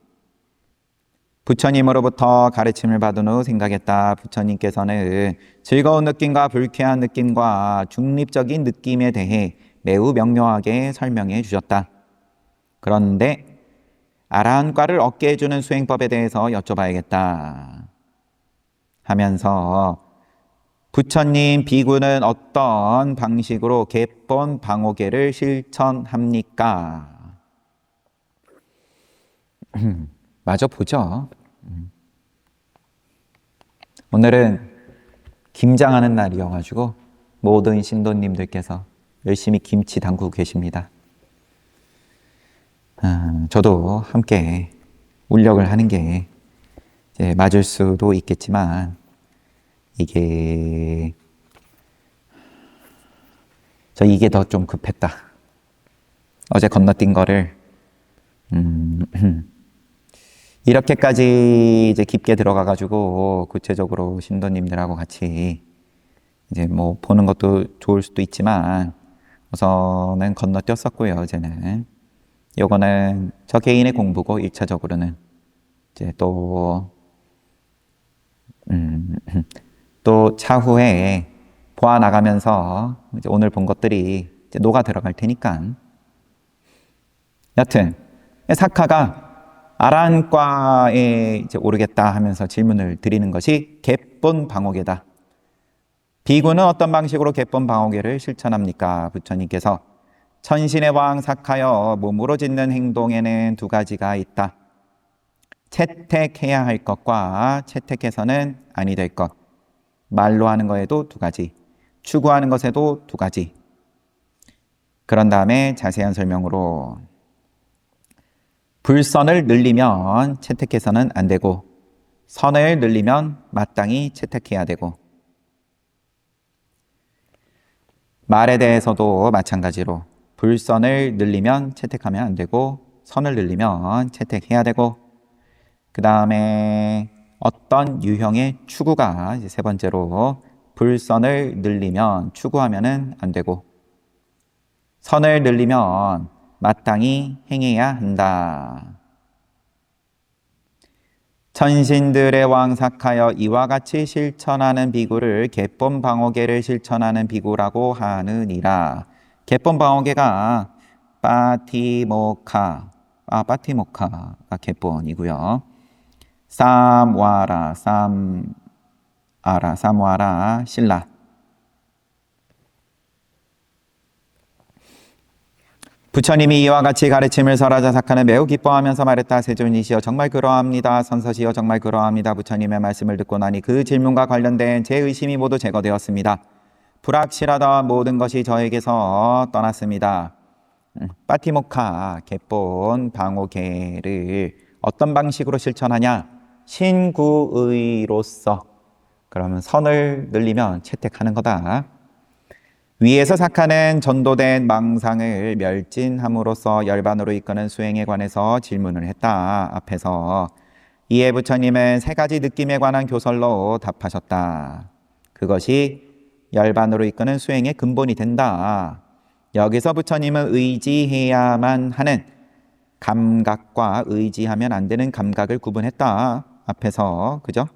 부처님으로부터 가르침을 받은 후 생각했다. 부처님께서는 즐거운 느낌과 불쾌한 느낌과 중립적인 느낌에 대해 매우 명료하게 설명해 주셨다. 그런데 아라한과를 얻게 해주는 수행법에 대해서 여쭤봐야겠다 하면서 부처님 비구는 어떤 방식으로 객본 방옥계를 실천합니까? 마저 보죠. 오늘은 김장하는 날이어가지고 모든 신도님들께서 열심히 김치 담그고 계십니다. 저도 함께 울력을 하는 게 이제 맞을 수도 있겠지만, 이게 더 좀 급했다. 어제 건너뛴 거를 이렇게까지 이제 깊게 들어가가지고 구체적으로 신도님들하고 같이 이제 뭐 보는 것도 좋을 수도 있지만, 우선은 건너뛰었었고요. 어제는 요거는 저 개인의 공부고 1차적으로는 이제 또 차후에 보아 나가면서 이제 오늘 본 것들이 이제 녹아 들어갈 테니까. 여튼 사카가 아란과에 이제 오르겠다 하면서 질문을 드리는 것이 객본 방옥계다. 비구는 어떤 방식으로 객본 방옥계를 실천합니까? 부처님께서 천신의 왕 사카여, 몸으로 짓는 행동에는 두 가지가 있다. 채택해야 할 것과 채택해서는 아니 될 것. 말로 하는 것에도 두 가지, 추구하는 것에도 두 가지. 그런 다음에 자세한 설명으로 불선을 늘리면 채택해서는 안 되고, 선을 늘리면 마땅히 채택해야 되고, 말에 대해서도 마찬가지로 불선을 늘리면 채택하면 안 되고, 선을 늘리면 채택해야 되고, 그 다음에 어떤 유형의 추구가 이제 세 번째로 불선을 늘리면 추구하면은 안 되고, 선을 늘리면 마땅히 행해야 한다. 천신들의 왕삭하여 이와 같이 실천하는 비구를 객본방어계를 실천하는 비구라고 하느니라. 객본방어계가 빠티모카가 객본이고요. 쌈와라 신라. 부처님이 이와 같이 가르침을 설하자 사카는 매우 기뻐하면서 말했다. 세존이시여 정말 그러합니다. 선서시여 정말 그러합니다. 부처님의 말씀을 듣고 나니 그 질문과 관련된 제 의심이 모두 제거되었습니다. 불확실하던 모든 것이 저에게서 떠났습니다. 빠티모카 객본 방어계를 어떤 방식으로 실천하냐? 신구의로서. 그러면 선을 늘리면 채택하는 거다. 위에서 사카는 전도된 망상을 멸진함으로써 열반으로 이끄는 수행에 관해서 질문을 했다. 앞에서 이에 부처님은 세 가지 느낌에 관한 교설로 답하셨다. 그것이 열반으로 이끄는 수행의 근본이 된다. 여기서 부처님은 의지해야만 하는 감각과 의지하면 안 되는 감각을 구분했다. 앞에서 그죠?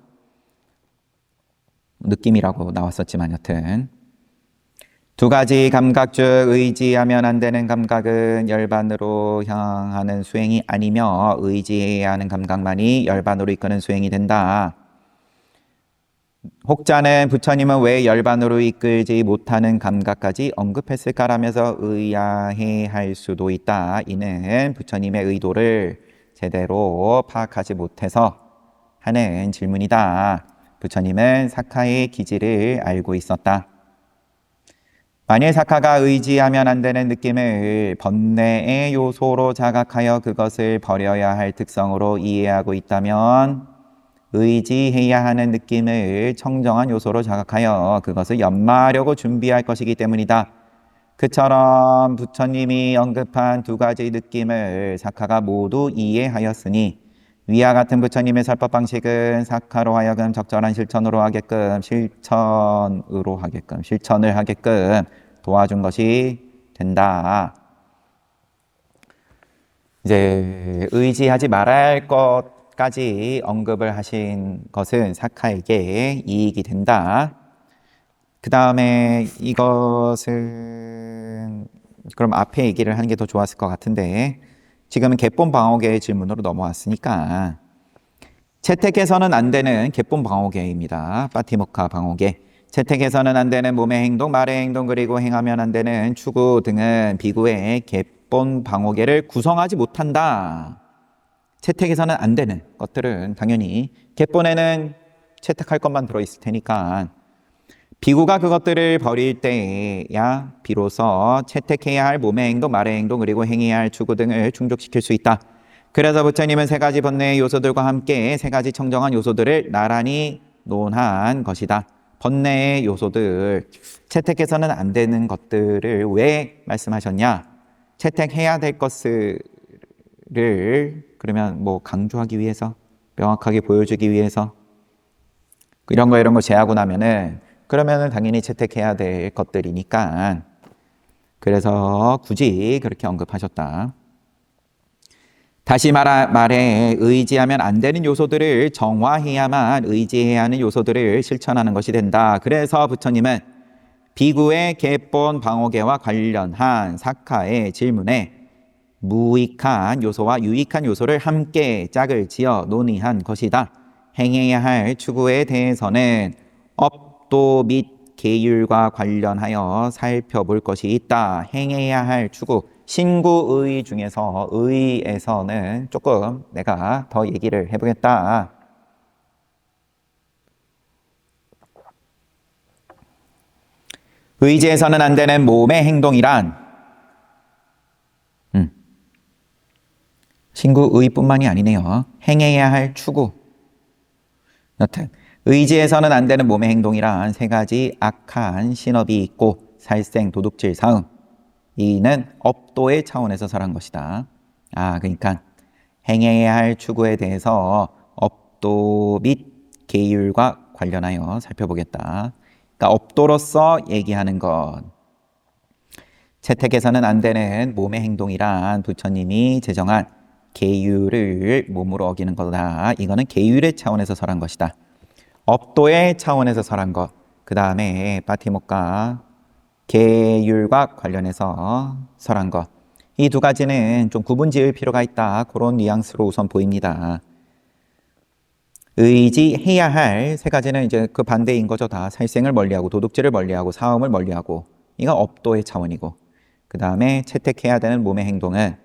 느낌이라고 나왔었지만 여튼 두 가지 감각 중 의지하면 안 되는 감각은 열반으로 향하는 수행이 아니며 의지해야 하는 감각만이 열반으로 이끄는 수행이 된다. 혹자는 부처님은 왜 열반으로 이끌지 못하는 감각까지 언급했을까라면서 의아해할 수도 있다. 이는 부처님의 의도를 제대로 파악하지 못해서 하는 질문이다. 부처님은 사카의 기질을 알고 있었다. 만일 사카가 의지하면 안 되는 느낌을 번뇌의 요소로 자각하여 그것을 버려야 할 특성으로 이해하고 있다면 의지해야 하는 느낌을 청정한 요소로 자각하여 그것을 연마하려고 준비할 것이기 때문이다. 그처럼 부처님이 언급한 두 가지 느낌을 사카가 모두 이해하였으니 위와 같은 부처님의 설법 방식은 사카로 하여금 적절한 실천을 하게끔 도와준 것이 된다. 이제 의지하지 말아야 할 것까지 언급을 하신 것은 사카에게 이익이 된다. 그 다음에 이것은 그럼 앞에 얘기를 하는 게 더 좋았을 것 같은데 지금은 객본 방어계의 질문으로 넘어왔으니까 채택해서는 안 되는 객본 방어계입니다. 빠티모카 방어계. 채택해서는 안 되는 몸의 행동, 말의 행동, 그리고 행하면 안 되는 추구 등은 비구의 객본 방어계를 구성하지 못한다. 채택해서는 안 되는 것들은 당연히 객본에는 채택할 것만 들어있을 테니까 비구가 그것들을 버릴 때야 비로소 채택해야 할 몸의 행동, 말의 행동, 그리고 행해야 할 추구 등을 충족시킬 수 있다. 그래서 부처님은 세 가지 번뇌의 요소들과 함께 세 가지 청정한 요소들을 나란히 논한 것이다. 번뇌의 요소들, 채택해서는 안 되는 것들을 왜 말씀하셨냐? 채택해야 될 것들을 그러면 뭐 강조하기 위해서, 명확하게 보여주기 위해서 이런 거 제하고 나면은 그러면은 당연히 채택해야 될 것들이니까 그래서 굳이 그렇게 언급하셨다. 다시 말해 의지하면 안 되는 요소들을 정화해야만 의지해야 하는 요소들을 실천하는 것이 된다. 그래서 부처님은 비구의 객본 방어계와 관련한 사카의 질문에 무익한 요소와 유익한 요소를 함께 짝을 지어 논의한 것이다. 행해야 할 추구에 대해서는 업도 및 계율과 관련하여 살펴볼 것이 있다. 행해야 할 추구, 신구의 중에서 의에서는 조금 내가 더 얘기를 해보겠다. 의지해서는 안 되는 몸의 행동이란 신구의뿐만이 아니네요. 행해야 할 추구. 여튼 의지해서는 안 되는 몸의 행동이란 세 가지 악한 신업이 있고 살생, 도둑질, 사음. 이는 업도의 차원에서 설한 것이다. 그러니까 행해야 할 추구에 대해서 업도 및 계율과 관련하여 살펴보겠다. 그러니까 업도로서 얘기하는 것. 채택해서는 안 되는 몸의 행동이란 부처님이 제정한 계율을 몸으로 어기는 거다. 이거는 계율의 차원에서 설한 것이다. 업도의 차원에서 설한 것. 그 다음에 파티모카 계율과 관련해서 설한 것. 이 두 가지는 좀 구분 지을 필요가 있다. 그런 뉘앙스로 우선 보입니다. 의지해야 할 세 가지는 이제 그 반대인 거죠. 다 살생을 멀리하고 도둑질을 멀리하고 사음을 멀리하고, 이건 업도의 차원이고, 그 다음에 채택해야 되는 몸의 행동은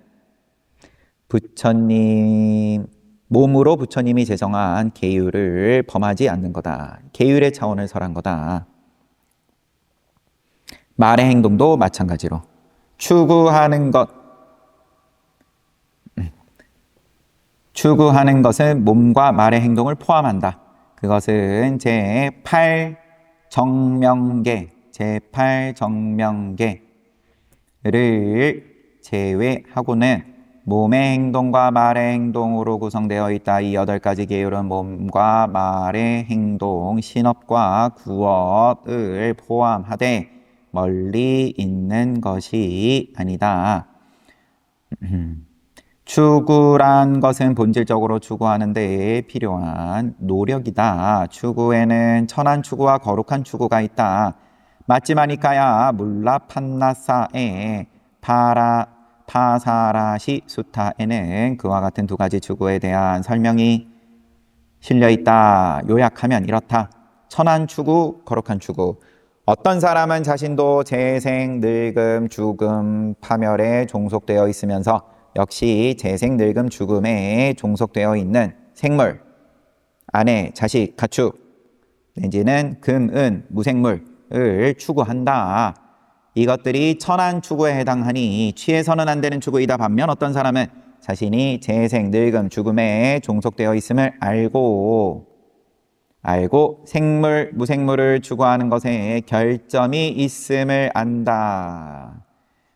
부처님 몸으로 부처님이 제정한 계율을 범하지 않는 거다. 계율의 차원을 설한 거다. 말의 행동도 마찬가지로 추구하는 것은 몸과 말의 행동을 포함한다. 그것은 제8정명계를 제외하고는 몸의 행동과 말의 행동으로 구성되어 있다. 이 8가지 계율은 몸과 말의 행동, 신업과 구업을 포함하되 멀리 있는 것이 아니다. 추구란 것은 본질적으로 추구하는 데 필요한 노력이다. 추구에는 천한 추구와 거룩한 추구가 있다. 마찌마니까야 물라판나사의 파사라시 수타에는 그와 같은 두 가지 추구에 대한 설명이 실려 있다. 요약하면 이렇다. 천한 추구, 거룩한 추구. 어떤 사람은 자신도 재생, 늙음, 죽음, 파멸에 종속되어 있으면서 역시 재생, 늙음, 죽음에 종속되어 있는 생물, 아내, 자식, 가축, 내지는 금, 은, 무생물을 추구한다. 이것들이 천한 추구에 해당하니 취해서는 안 되는 추구이다. 반면 어떤 사람은 자신이 재생, 늙음, 죽음에 종속되어 있음을 알고 생물, 무생물을 추구하는 것에 결점이 있음을 안다.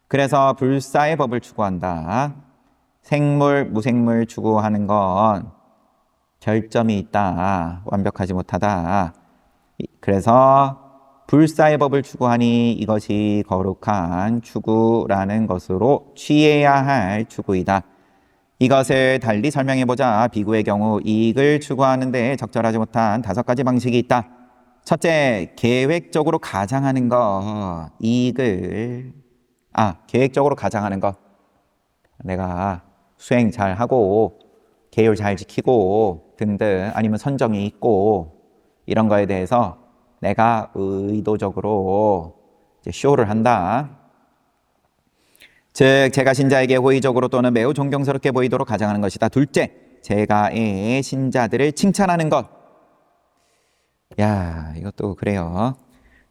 그래서 불사의 법을 추구한다. 생물, 무생물 추구하는 건 결점이 있다. 완벽하지 못하다. 그래서 불사의 법을 추구하니 이것이 거룩한 추구라는 것으로 취해야 할 추구이다. 이것을 달리 설명해보자. 비구의 경우 이익을 추구하는 데 적절하지 못한 5가지 방식이 있다. 첫째, 계획적으로 가장하는 것. 계획적으로 가장하는 것. 내가 수행 잘 하고 계율 잘 지키고 등등, 아니면 선정이 있고 이런 거에 대해서 내가 의도적으로 이제 쇼를 한다. 즉 제가 신자에게 호의적으로 또는 매우 존경스럽게 보이도록 가장하는 것이다. 둘째, 제가의 신자들을 칭찬하는 것. 야, 이것도 그래요.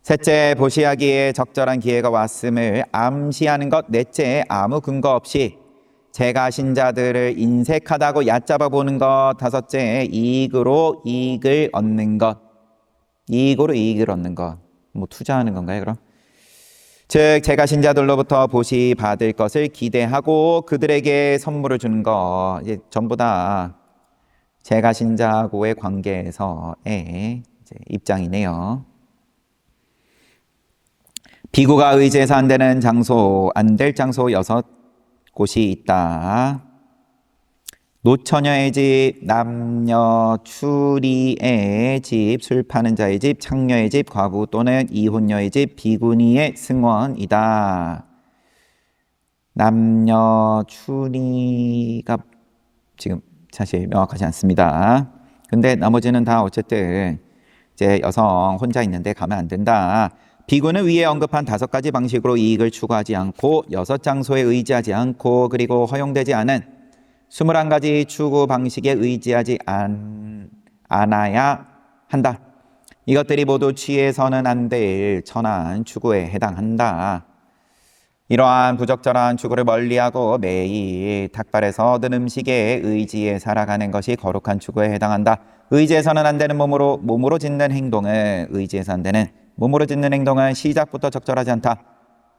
셋째, 보시하기에 적절한 기회가 왔음을 암시하는 것. 넷째, 아무 근거 없이 제가 신자들을 인색하다고 얕잡아 보는 것. 다섯째, 이익으로 이익을 얻는 것. 이익으로 이익을 얻는 것. 뭐 투자하는 건가요, 그럼? 즉 제가 신자들로부터 보시 받을 것을 기대하고 그들에게 선물을 주는 것. 이제 전부 다 제가 신자하고의 관계에서의 입장이네요. 비구가 의지해서 안 되는 장소, 안 될 장소 6곳이 있다. 노처녀의 집, 남녀 추리의 집, 술 파는 자의 집, 창녀의 집, 과부 또는 이혼녀의 집, 비구니의 승원이다. 남녀 추리가 지금 사실 명확하지 않습니다. 근데 나머지는 다 어쨌든 이제 여성 혼자 있는데 가면 안 된다. 비구는 위에 언급한 5가지 방식으로 이익을 추구하지 않고 6장소에 의지하지 않고 그리고 허용되지 않은 21가지 추구 방식에 의지하지 않아야 한다. 이것들이 모두 취해서는 안 될 천한 추구에 해당한다. 이러한 부적절한 추구를 멀리하고 매일 닭발에서 얻은 음식에 의지해 살아가는 것이 거룩한 추구에 해당한다. 의지해서는 안 되는 몸으로 짓는 행동은 시작부터 적절하지 않다.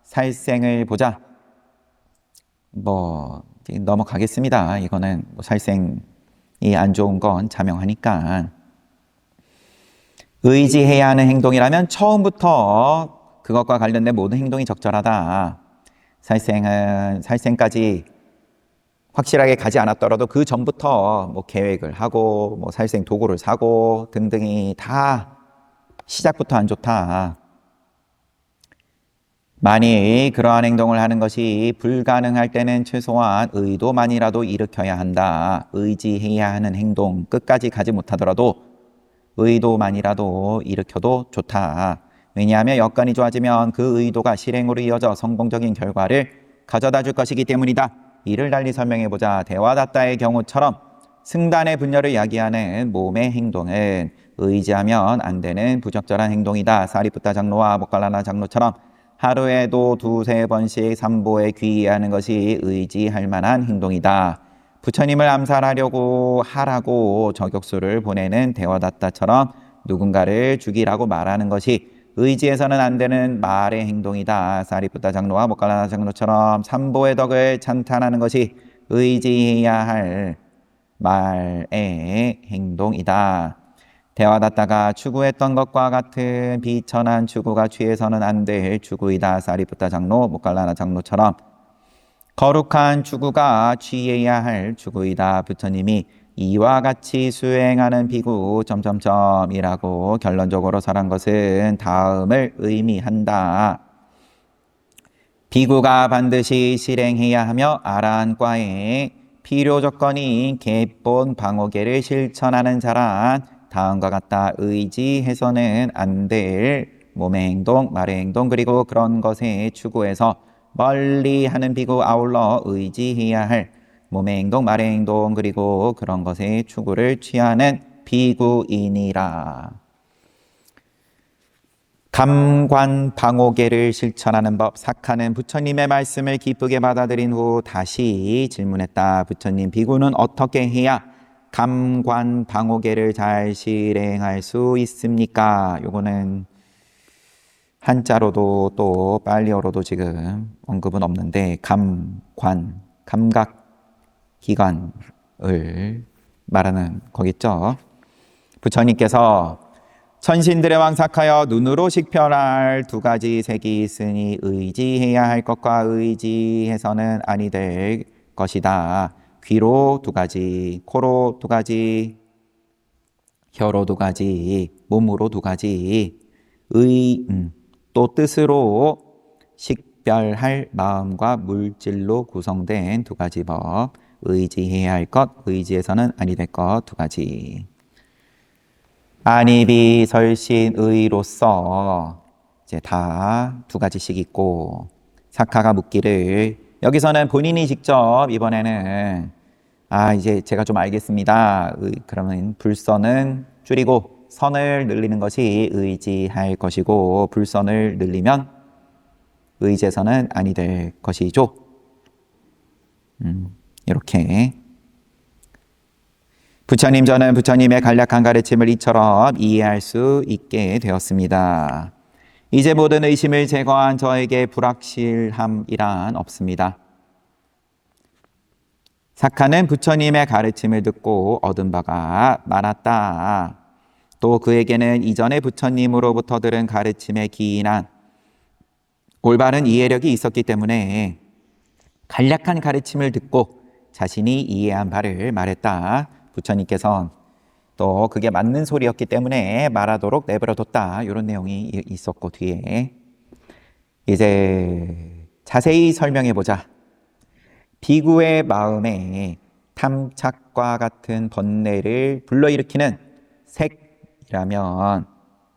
살생을 보자. 넘어가겠습니다. 이거는 살생이 안 좋은 건 자명하니까. 의지해야 하는 행동이라면 처음부터 그것과 관련된 모든 행동이 적절하다. 살생까지 확실하게 가지 않았더라도 그 전부터 뭐 계획을 하고 뭐 살생 도구를 사고 등등이 다 시작부터 안 좋다. 만일 그러한 행동을 하는 것이 불가능할 때는 최소한 의도만이라도 일으켜야 한다. 의지해야 하는 행동 끝까지 가지 못하더라도 의도만이라도 일으켜도 좋다. 왜냐하면 여건이 좋아지면 그 의도가 실행으로 이어져 성공적인 결과를 가져다 줄 것이기 때문이다. 이를 달리 설명해보자. 대화다따의 경우처럼 승단의 분열을 야기하는 몸의 행동은 의지하면 안 되는 부적절한 행동이다. 사리푸타 장로와 모칼라나 장로처럼 하루에도 2-3번씩 삼보에 귀의하는 것이 의지할 만한 행동이다. 부처님을 암살하려고 하라고 저격수를 보내는 대화다따처럼 누군가를 죽이라고 말하는 것이 의지해서는 안 되는 말의 행동이다. 사리푸타 장로와 모칼라나 장로처럼 삼보의 덕을 찬탄하는 것이 의지해야 할 말의 행동이다. 대화다따가 추구했던 것과 같은 비천한 추구가 취해서는 안 될 추구이다. 사리푸타 장로, 모칼라나 장로처럼 거룩한 추구가 취해야 할 추구이다. 부처님이 이와 같이 수행하는 비구 점점점이라고 결론적으로 설한 것은 다음을 의미한다. 비구가 반드시 실행해야 하며 아라한과의 필요 조건인 개본 방어계를 실천하는 자란 다음과 같다. 의지해서는 안 될 몸의 행동, 말의 행동, 그리고 그런 것에 추구해서 멀리 하는 비구 아울러 의지해야 할 몸의 행동, 말의 행동, 그리고 그런 것에 추구를 취하는 비구인이라. 감관 방오계를 실천하는 법. 사카는 부처님의 말씀을 기쁘게 받아들인 후 다시 질문했다. 부처님, 비구는 어떻게 해야 감관 방오계를 잘 실행할 수 있습니까? 요거는 한자로도 또 빨리어로도 지금 언급은 없는데 감관, 감각 기관을 말하는 거겠죠. 부처님께서 천신들의 왕 사카여, 눈으로 식별할 2가지 색이 있으니 의지해야 할 것과 의지해서는 아니 될 것이다. 귀로 2가지, 코로 2가지, 혀로 2가지, 몸으로 2가지, 또 뜻으로 식별할 마음과 물질로 구성된 2가지 법. 의지해야 할 것, 의지해서는 아니 될 것 2가지. 안이비 설신의로서 이제 다 2가지씩 있고, 사카가 묻기를, 여기서는 본인이 직접 이번에는 이제 제가 좀 알겠습니다. 그러면 불선은 줄이고 선을 늘리는 것이 의지할 것이고, 불선을 늘리면 의지해서는 아니 될 것이죠. 이렇게 부처님, 저는 부처님의 간략한 가르침을 이처럼 이해할 수 있게 되었습니다. 이제 모든 의심을 제거한 저에게 불확실함이란 없습니다. 사카는 부처님의 가르침을 듣고 얻은 바가 많았다. 또 그에게는 이전에 부처님으로부터 들은 가르침에 기인한 올바른 이해력이 있었기 때문에 간략한 가르침을 듣고 자신이 이해한 바를 말했다. 부처님께서 또 그게 맞는 소리였기 때문에 말하도록 내버려뒀다. 이런 내용이 있었고, 뒤에 이제 자세히 설명해보자. 비구의 마음에 탐착과 같은 번뇌를 불러일으키는 색이라면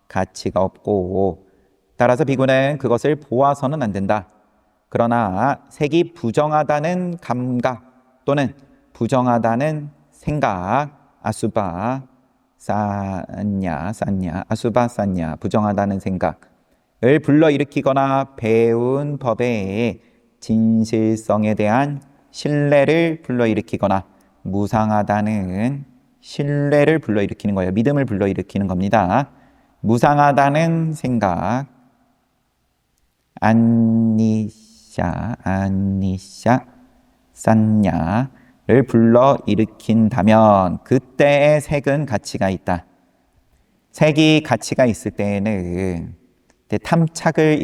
가치가 없고, 따라서 비구는 그것을 보아서는 안 된다. 그러나 색이 부정하다는 감각 또는 부정하다는 생각, 아수바 산냐, 아수바 산냐, 부정하다는 생각을 불러일으키거나 배운 법의 진실성에 대한 신뢰를 불러일으키거나 무상하다는 신뢰를 불러일으키는 거예요. 믿음을 불러일으키는 겁니다. 무상하다는 생각, 안니샤, 산냐를 불러일으킨다면 그때의 색은 가치가 있다. 색이 가치가 있을 때에는 탐착을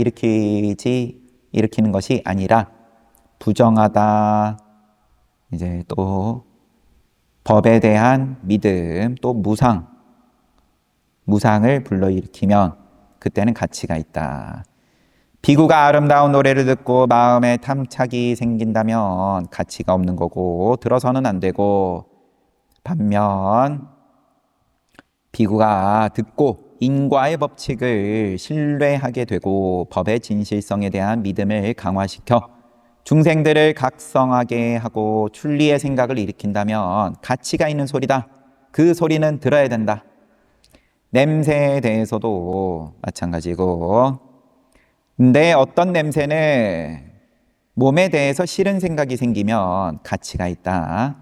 일으키는 것이 아니라 부정하다, 이제 또 법에 대한 믿음, 또 무상을 불러일으키면 그때는 가치가 있다. 비구가 아름다운 노래를 듣고 마음에 탐착이 생긴다면 가치가 없는 거고 들어서는 안 되고, 반면 비구가 듣고 인과의 법칙을 신뢰하게 되고 법의 진실성에 대한 믿음을 강화시켜 중생들을 각성하게 하고 출리의 생각을 일으킨다면 가치가 있는 소리다. 그 소리는 들어야 된다. 냄새에 대해서도 마찬가지고, 근데 어떤 냄새는 몸에 대해서 싫은 생각이 생기면 가치가 있다.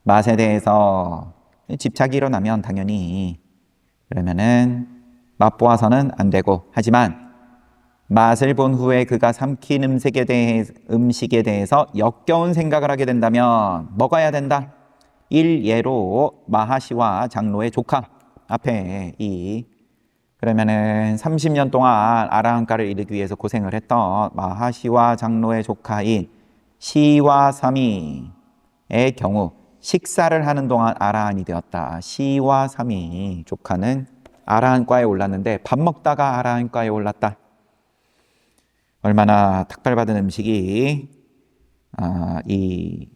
맛에 대해서 집착이 일어나면 당연히 그러면은 맛보아서는 안 되고, 하지만 맛을 본 후에 그가 삼킨 음식에 대해서 역겨운 생각을 하게 된다면 먹어야 된다. 일예로 마하시와 장로의 조카 앞에 그러면은 30년 동안 아라한가를 이루기 위해서 고생을 했던 마하시와 장로의 조카인 시와 사미의 경우 식사를 하는 동안 아라한이 되었다. 시와 사미 조카는 아라한과에 올랐는데 밥 먹다가 아라한과에 올랐다. 얼마나 탁발받은 음식이 이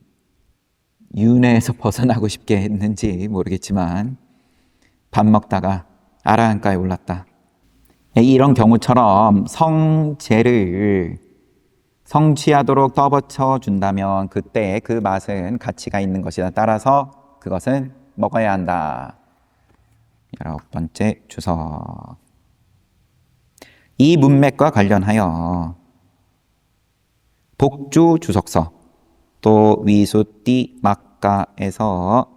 윤회에서 벗어나고 싶게 했는지 모르겠지만 밥 먹다가 아라한가에 올랐다. 이런 경우처럼 성제를 성취하도록 떠받쳐 준다면 그때 그 맛은 가치가 있는 것이다. 따라서 그것은 먹어야 한다. 19번째 주석. 이 문맥과 관련하여 복주 주석서 또 위수띠 막가에서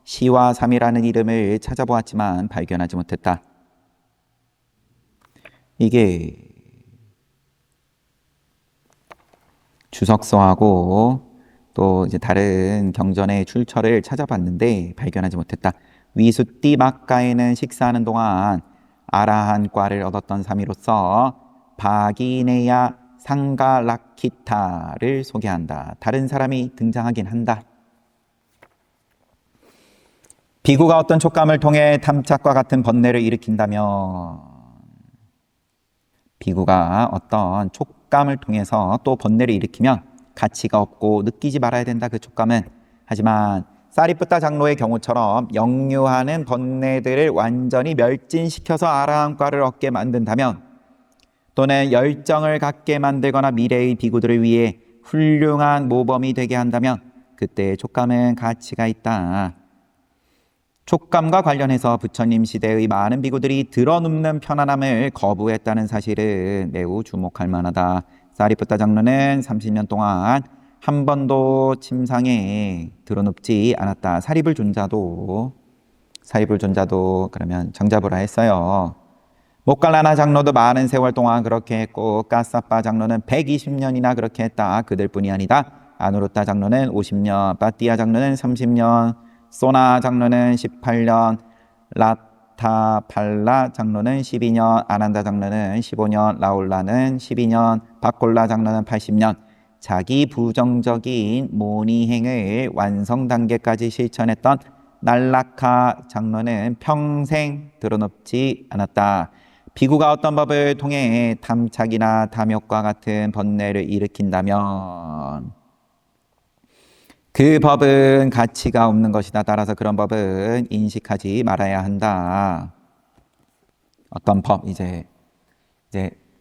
시와 삼이라는 이름을 찾아보았지만 발견하지 못했다. 이게 주석서하고 또 이제 다른 경전의 출처를 찾아봤는데 발견하지 못했다. 위수띠 막가에는 식사하는 동안 아라한과를 얻었던 사미로서 바기네야 상가라키타를 소개한다. 다른 사람이 등장하긴 한다. 비구가 어떤 촉감을 통해 탐착과 같은 번뇌를 일으킨다면, 비구가 어떤 촉감을 통해서 또 번뇌를 일으키면 가치가 없고 느끼지 말아야 된다. 그 촉감은. 하지만 사리푸타 장로의 경우처럼 역류하는 번뇌들을 완전히 멸진시켜서 아라한과를 얻게 만든다면, 또는 열정을 갖게 만들거나 미래의 비구들을 위해 훌륭한 모범이 되게 한다면 그때의 촉감은 가치가 있다. 촉감과 관련해서 부처님 시대의 많은 비구들이 드러눕는 편안함을 거부했다는 사실은 매우 주목할 만하다. 사리푸타 장로는 30년 동안 한 번도 침상에 드러눕지 않았다. 사리불존자도 그러면 정자부라 했어요. 모칼라나 장로도 많은 세월 동안 그렇게 했고, 까사빠 장로는 120년이나 그렇게 했다. 그들뿐이 아니다. 아누루타 장로는 50년, 빠띠아 장로는 30년, 소나 장로는 18년, 라타팔라 장로는 12년, 아난다 장로는 15년, 라올라는 12년, 바콜라 장로는 80년. 자기 부정적인 모니행을 완성 단계까지 실천했던 날라카 장로는 평생 드러눕지 않았다. 비구가 어떤 법을 통해 탐착이나 탐욕과 같은 번뇌를 일으킨다면 그 법은 가치가 없는 것이다. 따라서 그런 법은 인식하지 말아야 한다. 어떤 법, 이제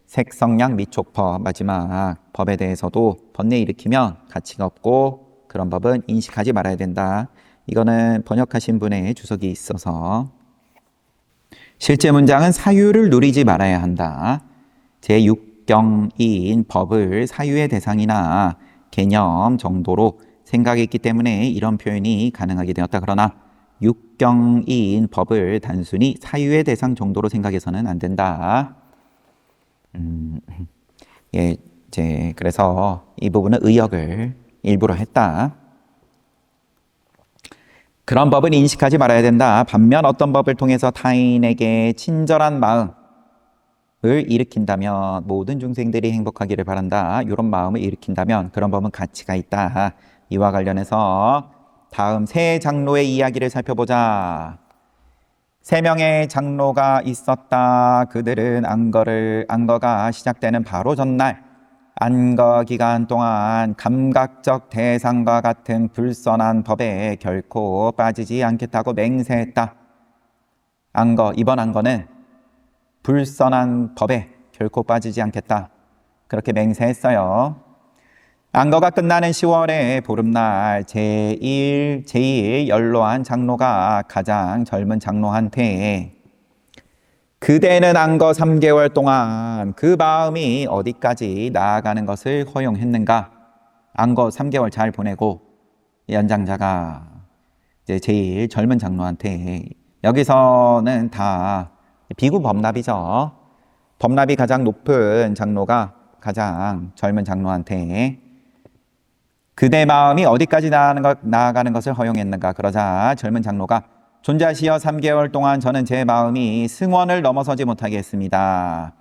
색성량 미촉법, 마지막 법에 대해서도 번뇌 일으키면 가치가 없고 그런 법은 인식하지 말아야 된다. 이거는 번역하신 분의 주석이 있어서. 실제 문장은 사유를 누리지 말아야 한다. 제6경인 법을 사유의 대상이나 개념 정도로 생각했기 때문에 이런 표현이 가능하게 되었다. 그러나 6경인 법을 단순히 사유의 대상 정도로 생각해서는 안 된다. 그래서 이 부분은 의역을 일부러 했다. 그런 법은 인식하지 말아야 된다. 반면 어떤 법을 통해서 타인에게 친절한 마음을 일으킨다면, 모든 중생들이 행복하기를 바란다, 이런 마음을 일으킨다면 그런 법은 가치가 있다. 이와 관련해서 다음 세 장로의 이야기를 살펴보자. 세 명의 장로가 있었다. 그들은 안거가 시작되는 바로 전날 안거 기간 동안 감각적 대상과 같은 불선한 법에 결코 빠지지 않겠다고 맹세했다. 이번 안거는 불선한 법에 결코 빠지지 않겠다. 그렇게 맹세했어요. 안거가 끝나는 10월의 보름날 제일 연로한 장로가 가장 젊은 장로한테 그대는 안거 3개월 동안 그 마음이 어디까지 나아가는 것을 허용했는가? 안거 3개월 잘 보내고 연장자가 이제 제일 젊은 장로한테 여기서는 다 비구 범납이죠. 범납이 가장 높은 장로가 가장 젊은 장로한테 그대 마음이 어디까지 나아가는 것을 허용했는가? 그러자 젊은 장로가 존자시여 3개월 동안 저는 제 마음이 승원을 넘어서지 못하게 했습니다.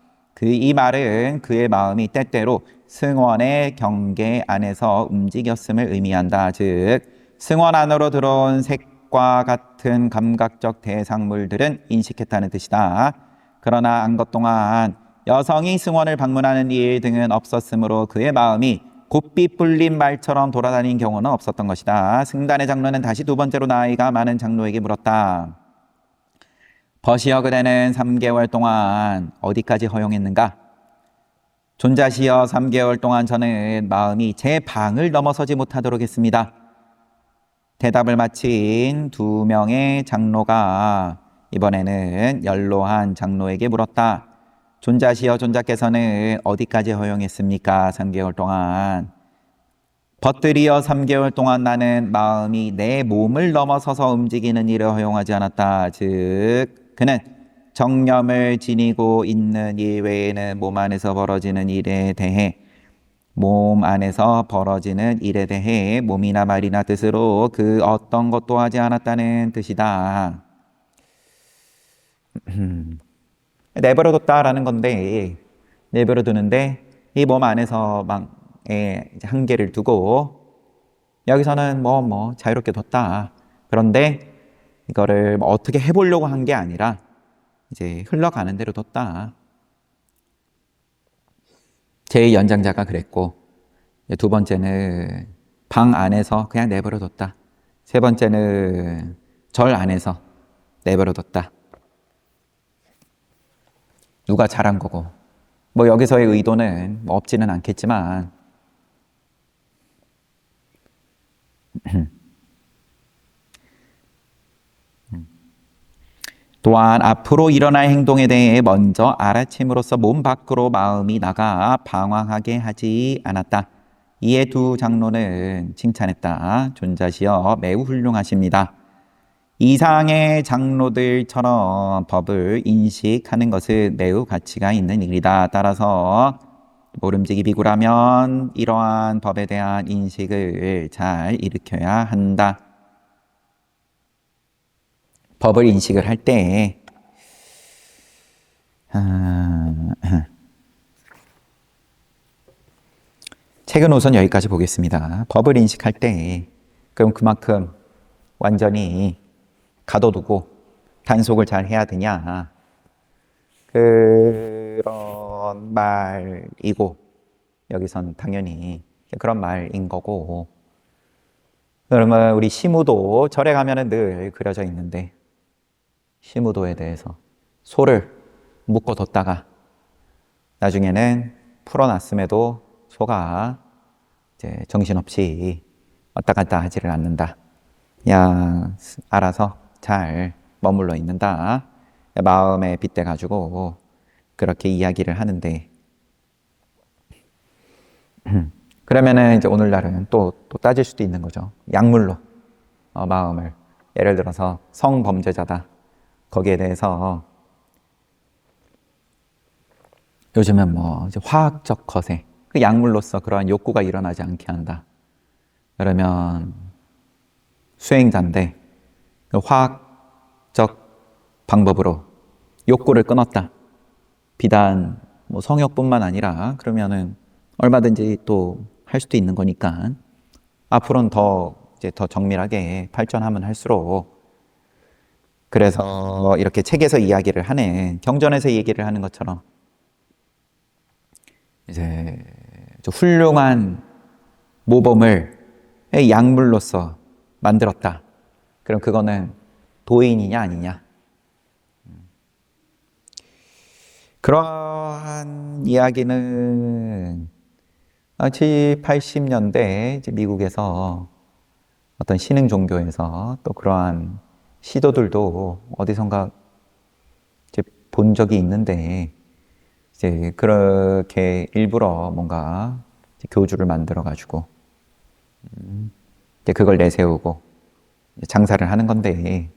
이 말은 그의 마음이 때때로 승원의 경계 안에서 움직였음을 의미한다. 즉 승원 안으로 들어온 색과 같은 감각적 대상물들은 인식했다는 뜻이다. 그러나 안거 동안 여성이 승원을 방문하는 일 등은 없었으므로 그의 마음이 곱비 뿔린 말처럼 돌아다닌 경우는 없었던 것이다. 승단의 장로는 다시 두 번째로 나이가 많은 장로에게 물었다. 벗이여 그대는 3개월 동안 어디까지 허용했는가? 존자시여 3개월 동안 저는 마음이 제 방을 넘어서지 못하도록 했습니다. 대답을 마친 2명의 장로가 이번에는 연로한 장로에게 물었다. 존자시여 존자께서는 어디까지 허용했습니까? 3개월 동안. 벗들이여 3개월 동안 나는 마음이 내 몸을 넘어서서 움직이는 일을 허용하지 않았다. 즉 그는 정념을 지니고 있는 일 외에는 몸 안에서 벌어지는 일에 대해 몸이나 말이나 뜻으로 그 어떤 것도 하지 않았다는 뜻이다. 내버려뒀다라는 건데 내버려두는데 이 몸 안에서 한계를 두고 여기서는 자유롭게 뒀다. 그런데 이거를 어떻게 해보려고 한 게 아니라 이제 흘러가는 대로 뒀다. 제 연장자가 그랬고 두 번째는 방 안에서 그냥 내버려뒀다. 세 번째는 절 안에서 내버려뒀다. 누가 잘한 거고 여기서의 의도는 없지는 않겠지만 또한 앞으로 일어날 행동에 대해 먼저 알아챈으로써 몸 밖으로 마음이 나가 방황하게 하지 않았다. 이에 두 장로는 칭찬했다. 존자시여 매우 훌륭하십니다. 이상의 장로들처럼 법을 인식하는 것은 매우 가치가 있는 일이다. 따라서 모름지기 비구라면 이러한 법에 대한 인식을 잘 일으켜야 한다. 법을 인식을 할 때 책은 우선 여기까지 보겠습니다. 법을 인식할 때 그럼 그만큼 완전히 가둬두고 단속을 잘 해야 되냐, 그런 말이고 여기선 당연히 그런 말인 거고, 그러면 우리 시무도 절에 가면은 늘 그려져 있는데 시무도에 대해서 소를 묶어뒀다가 나중에는 풀어놨음에도 소가 이제 정신없이 왔다 갔다 하지를 않는다. 그냥 알아서 잘 머물러 있는다. 마음에 빗대 가지고 그렇게 이야기를 하는데 그러면은 이제 오늘날은 또 따질 수도 있는 거죠. 약물로 마음을, 예를 들어서 성범죄자다. 거기에 대해서 요즘은 이제 화학적 거세, 그 약물로서 그러한 욕구가 일어나지 않게 한다. 그러면 수행자인데 그 화학적 방법으로 욕구를 끊었다. 비단 성욕뿐만 아니라 그러면은 얼마든지 또 할 수도 있는 거니까 앞으로는 이제 더 정밀하게 발전하면 할수록 그래서 이렇게 책에서 이야기를 하는 경전에서 얘기를 하는 것처럼 이제 훌륭한 모범을 약물로서 만들었다. 그럼 그거는 도인이냐 아니냐? 그러한 이야기는 70, 80년대 이제 미국에서 어떤 신흥 종교에서 또 그러한 시도들도 어디선가 이제 본 적이 있는데 이제 그렇게 일부러 뭔가 교주를 만들어 가지고 이제 그걸 내세우고 장사를 하는 건데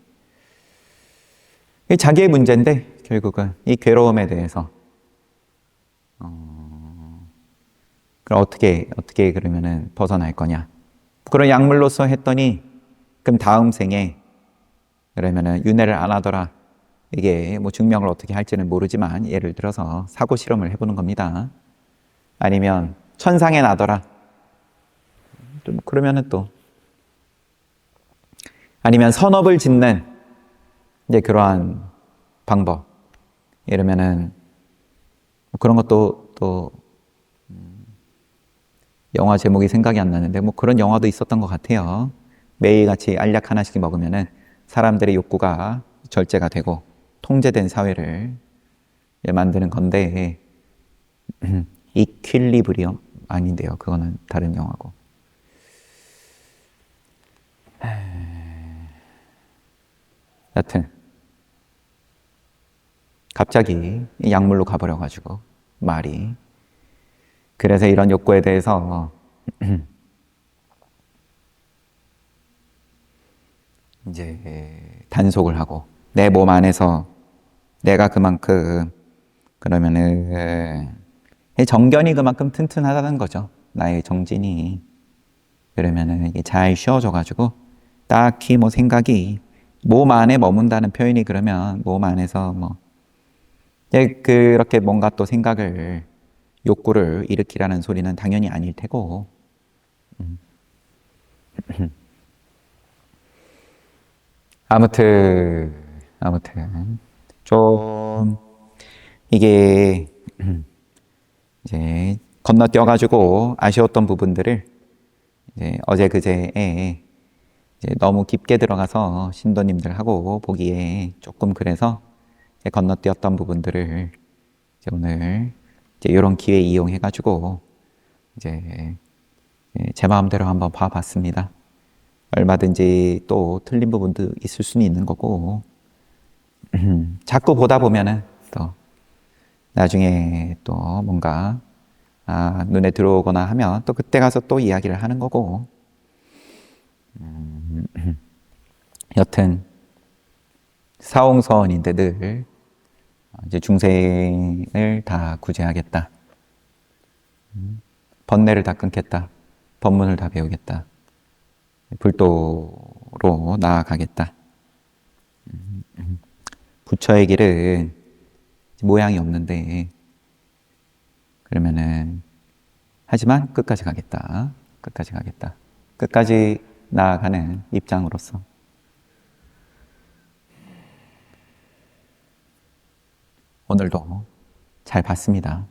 이게 자기의 문제인데 결국은 이 괴로움에 대해서 그럼 어떻게 그러면은 벗어날 거냐? 그런 약물로서 했더니 그럼 다음 생에 그러면은 윤회를 안 하더라. 이게 뭐 증명을 어떻게 할지는 모르지만 예를 들어서 사고 실험을 해보는 겁니다. 아니면 천상에 나더라. 그러면은 또 아니면 선업을 짓는 이제 그러한 방법. 이러면은 그런 것도 또 영화 제목이 생각이 안 나는데 뭐 그런 영화도 있었던 것 같아요. 매일같이 알약 하나씩 먹으면은 사람들의 욕구가 절제가 되고 통제된 사회를 만드는 건데 이퀄리브리엄 아닌데요. 그거는 다른 영화고. 여튼 갑자기 약물로 가버려가지고 말이 그래서 이런 욕구에 대해서 이제 단속을 하고 내 몸 안에서 내가 그만큼 그러면은 정견이 그만큼 튼튼하다는 거죠. 나의 정진이 그러면은 이게 잘 쉬어져가지고 딱히 뭐 생각이 몸 안에 머문다는 표현이 그러면 몸 안에서 뭐 그렇게 뭔가 또 생각을 욕구를 일으키라는 소리는 당연히 아닐 테고 아무튼 좀 이게 이제 건너뛰어가지고 아쉬웠던 부분들을 이제 어제 그제에 이제 너무 깊게 들어가서 신도님들하고 보기에 조금 그래서 이제 건너뛰었던 부분들을 이제 오늘 이제 이런 기회 이용해가지고 이제 제 마음대로 한번 봐봤습니다. 얼마든지 또 틀린 부분도 있을 수는 있는 거고 자꾸 보다 보면은 또 나중에 또 뭔가 눈에 들어오거나 하면 또 그때 가서 또 이야기를 하는 거고 여튼 사홍서원인데 늘 이제 중생을 다 구제하겠다. 번뇌를 다 끊겠다. 법문을 다 배우겠다. 불도로 나아가겠다. 부처의 길은 모양이 없는데 그러면은 하지만 끝까지 가겠다. 끝까지 가겠다. 끝까지 나아가는 입장으로서 오늘도 잘 봤습니다.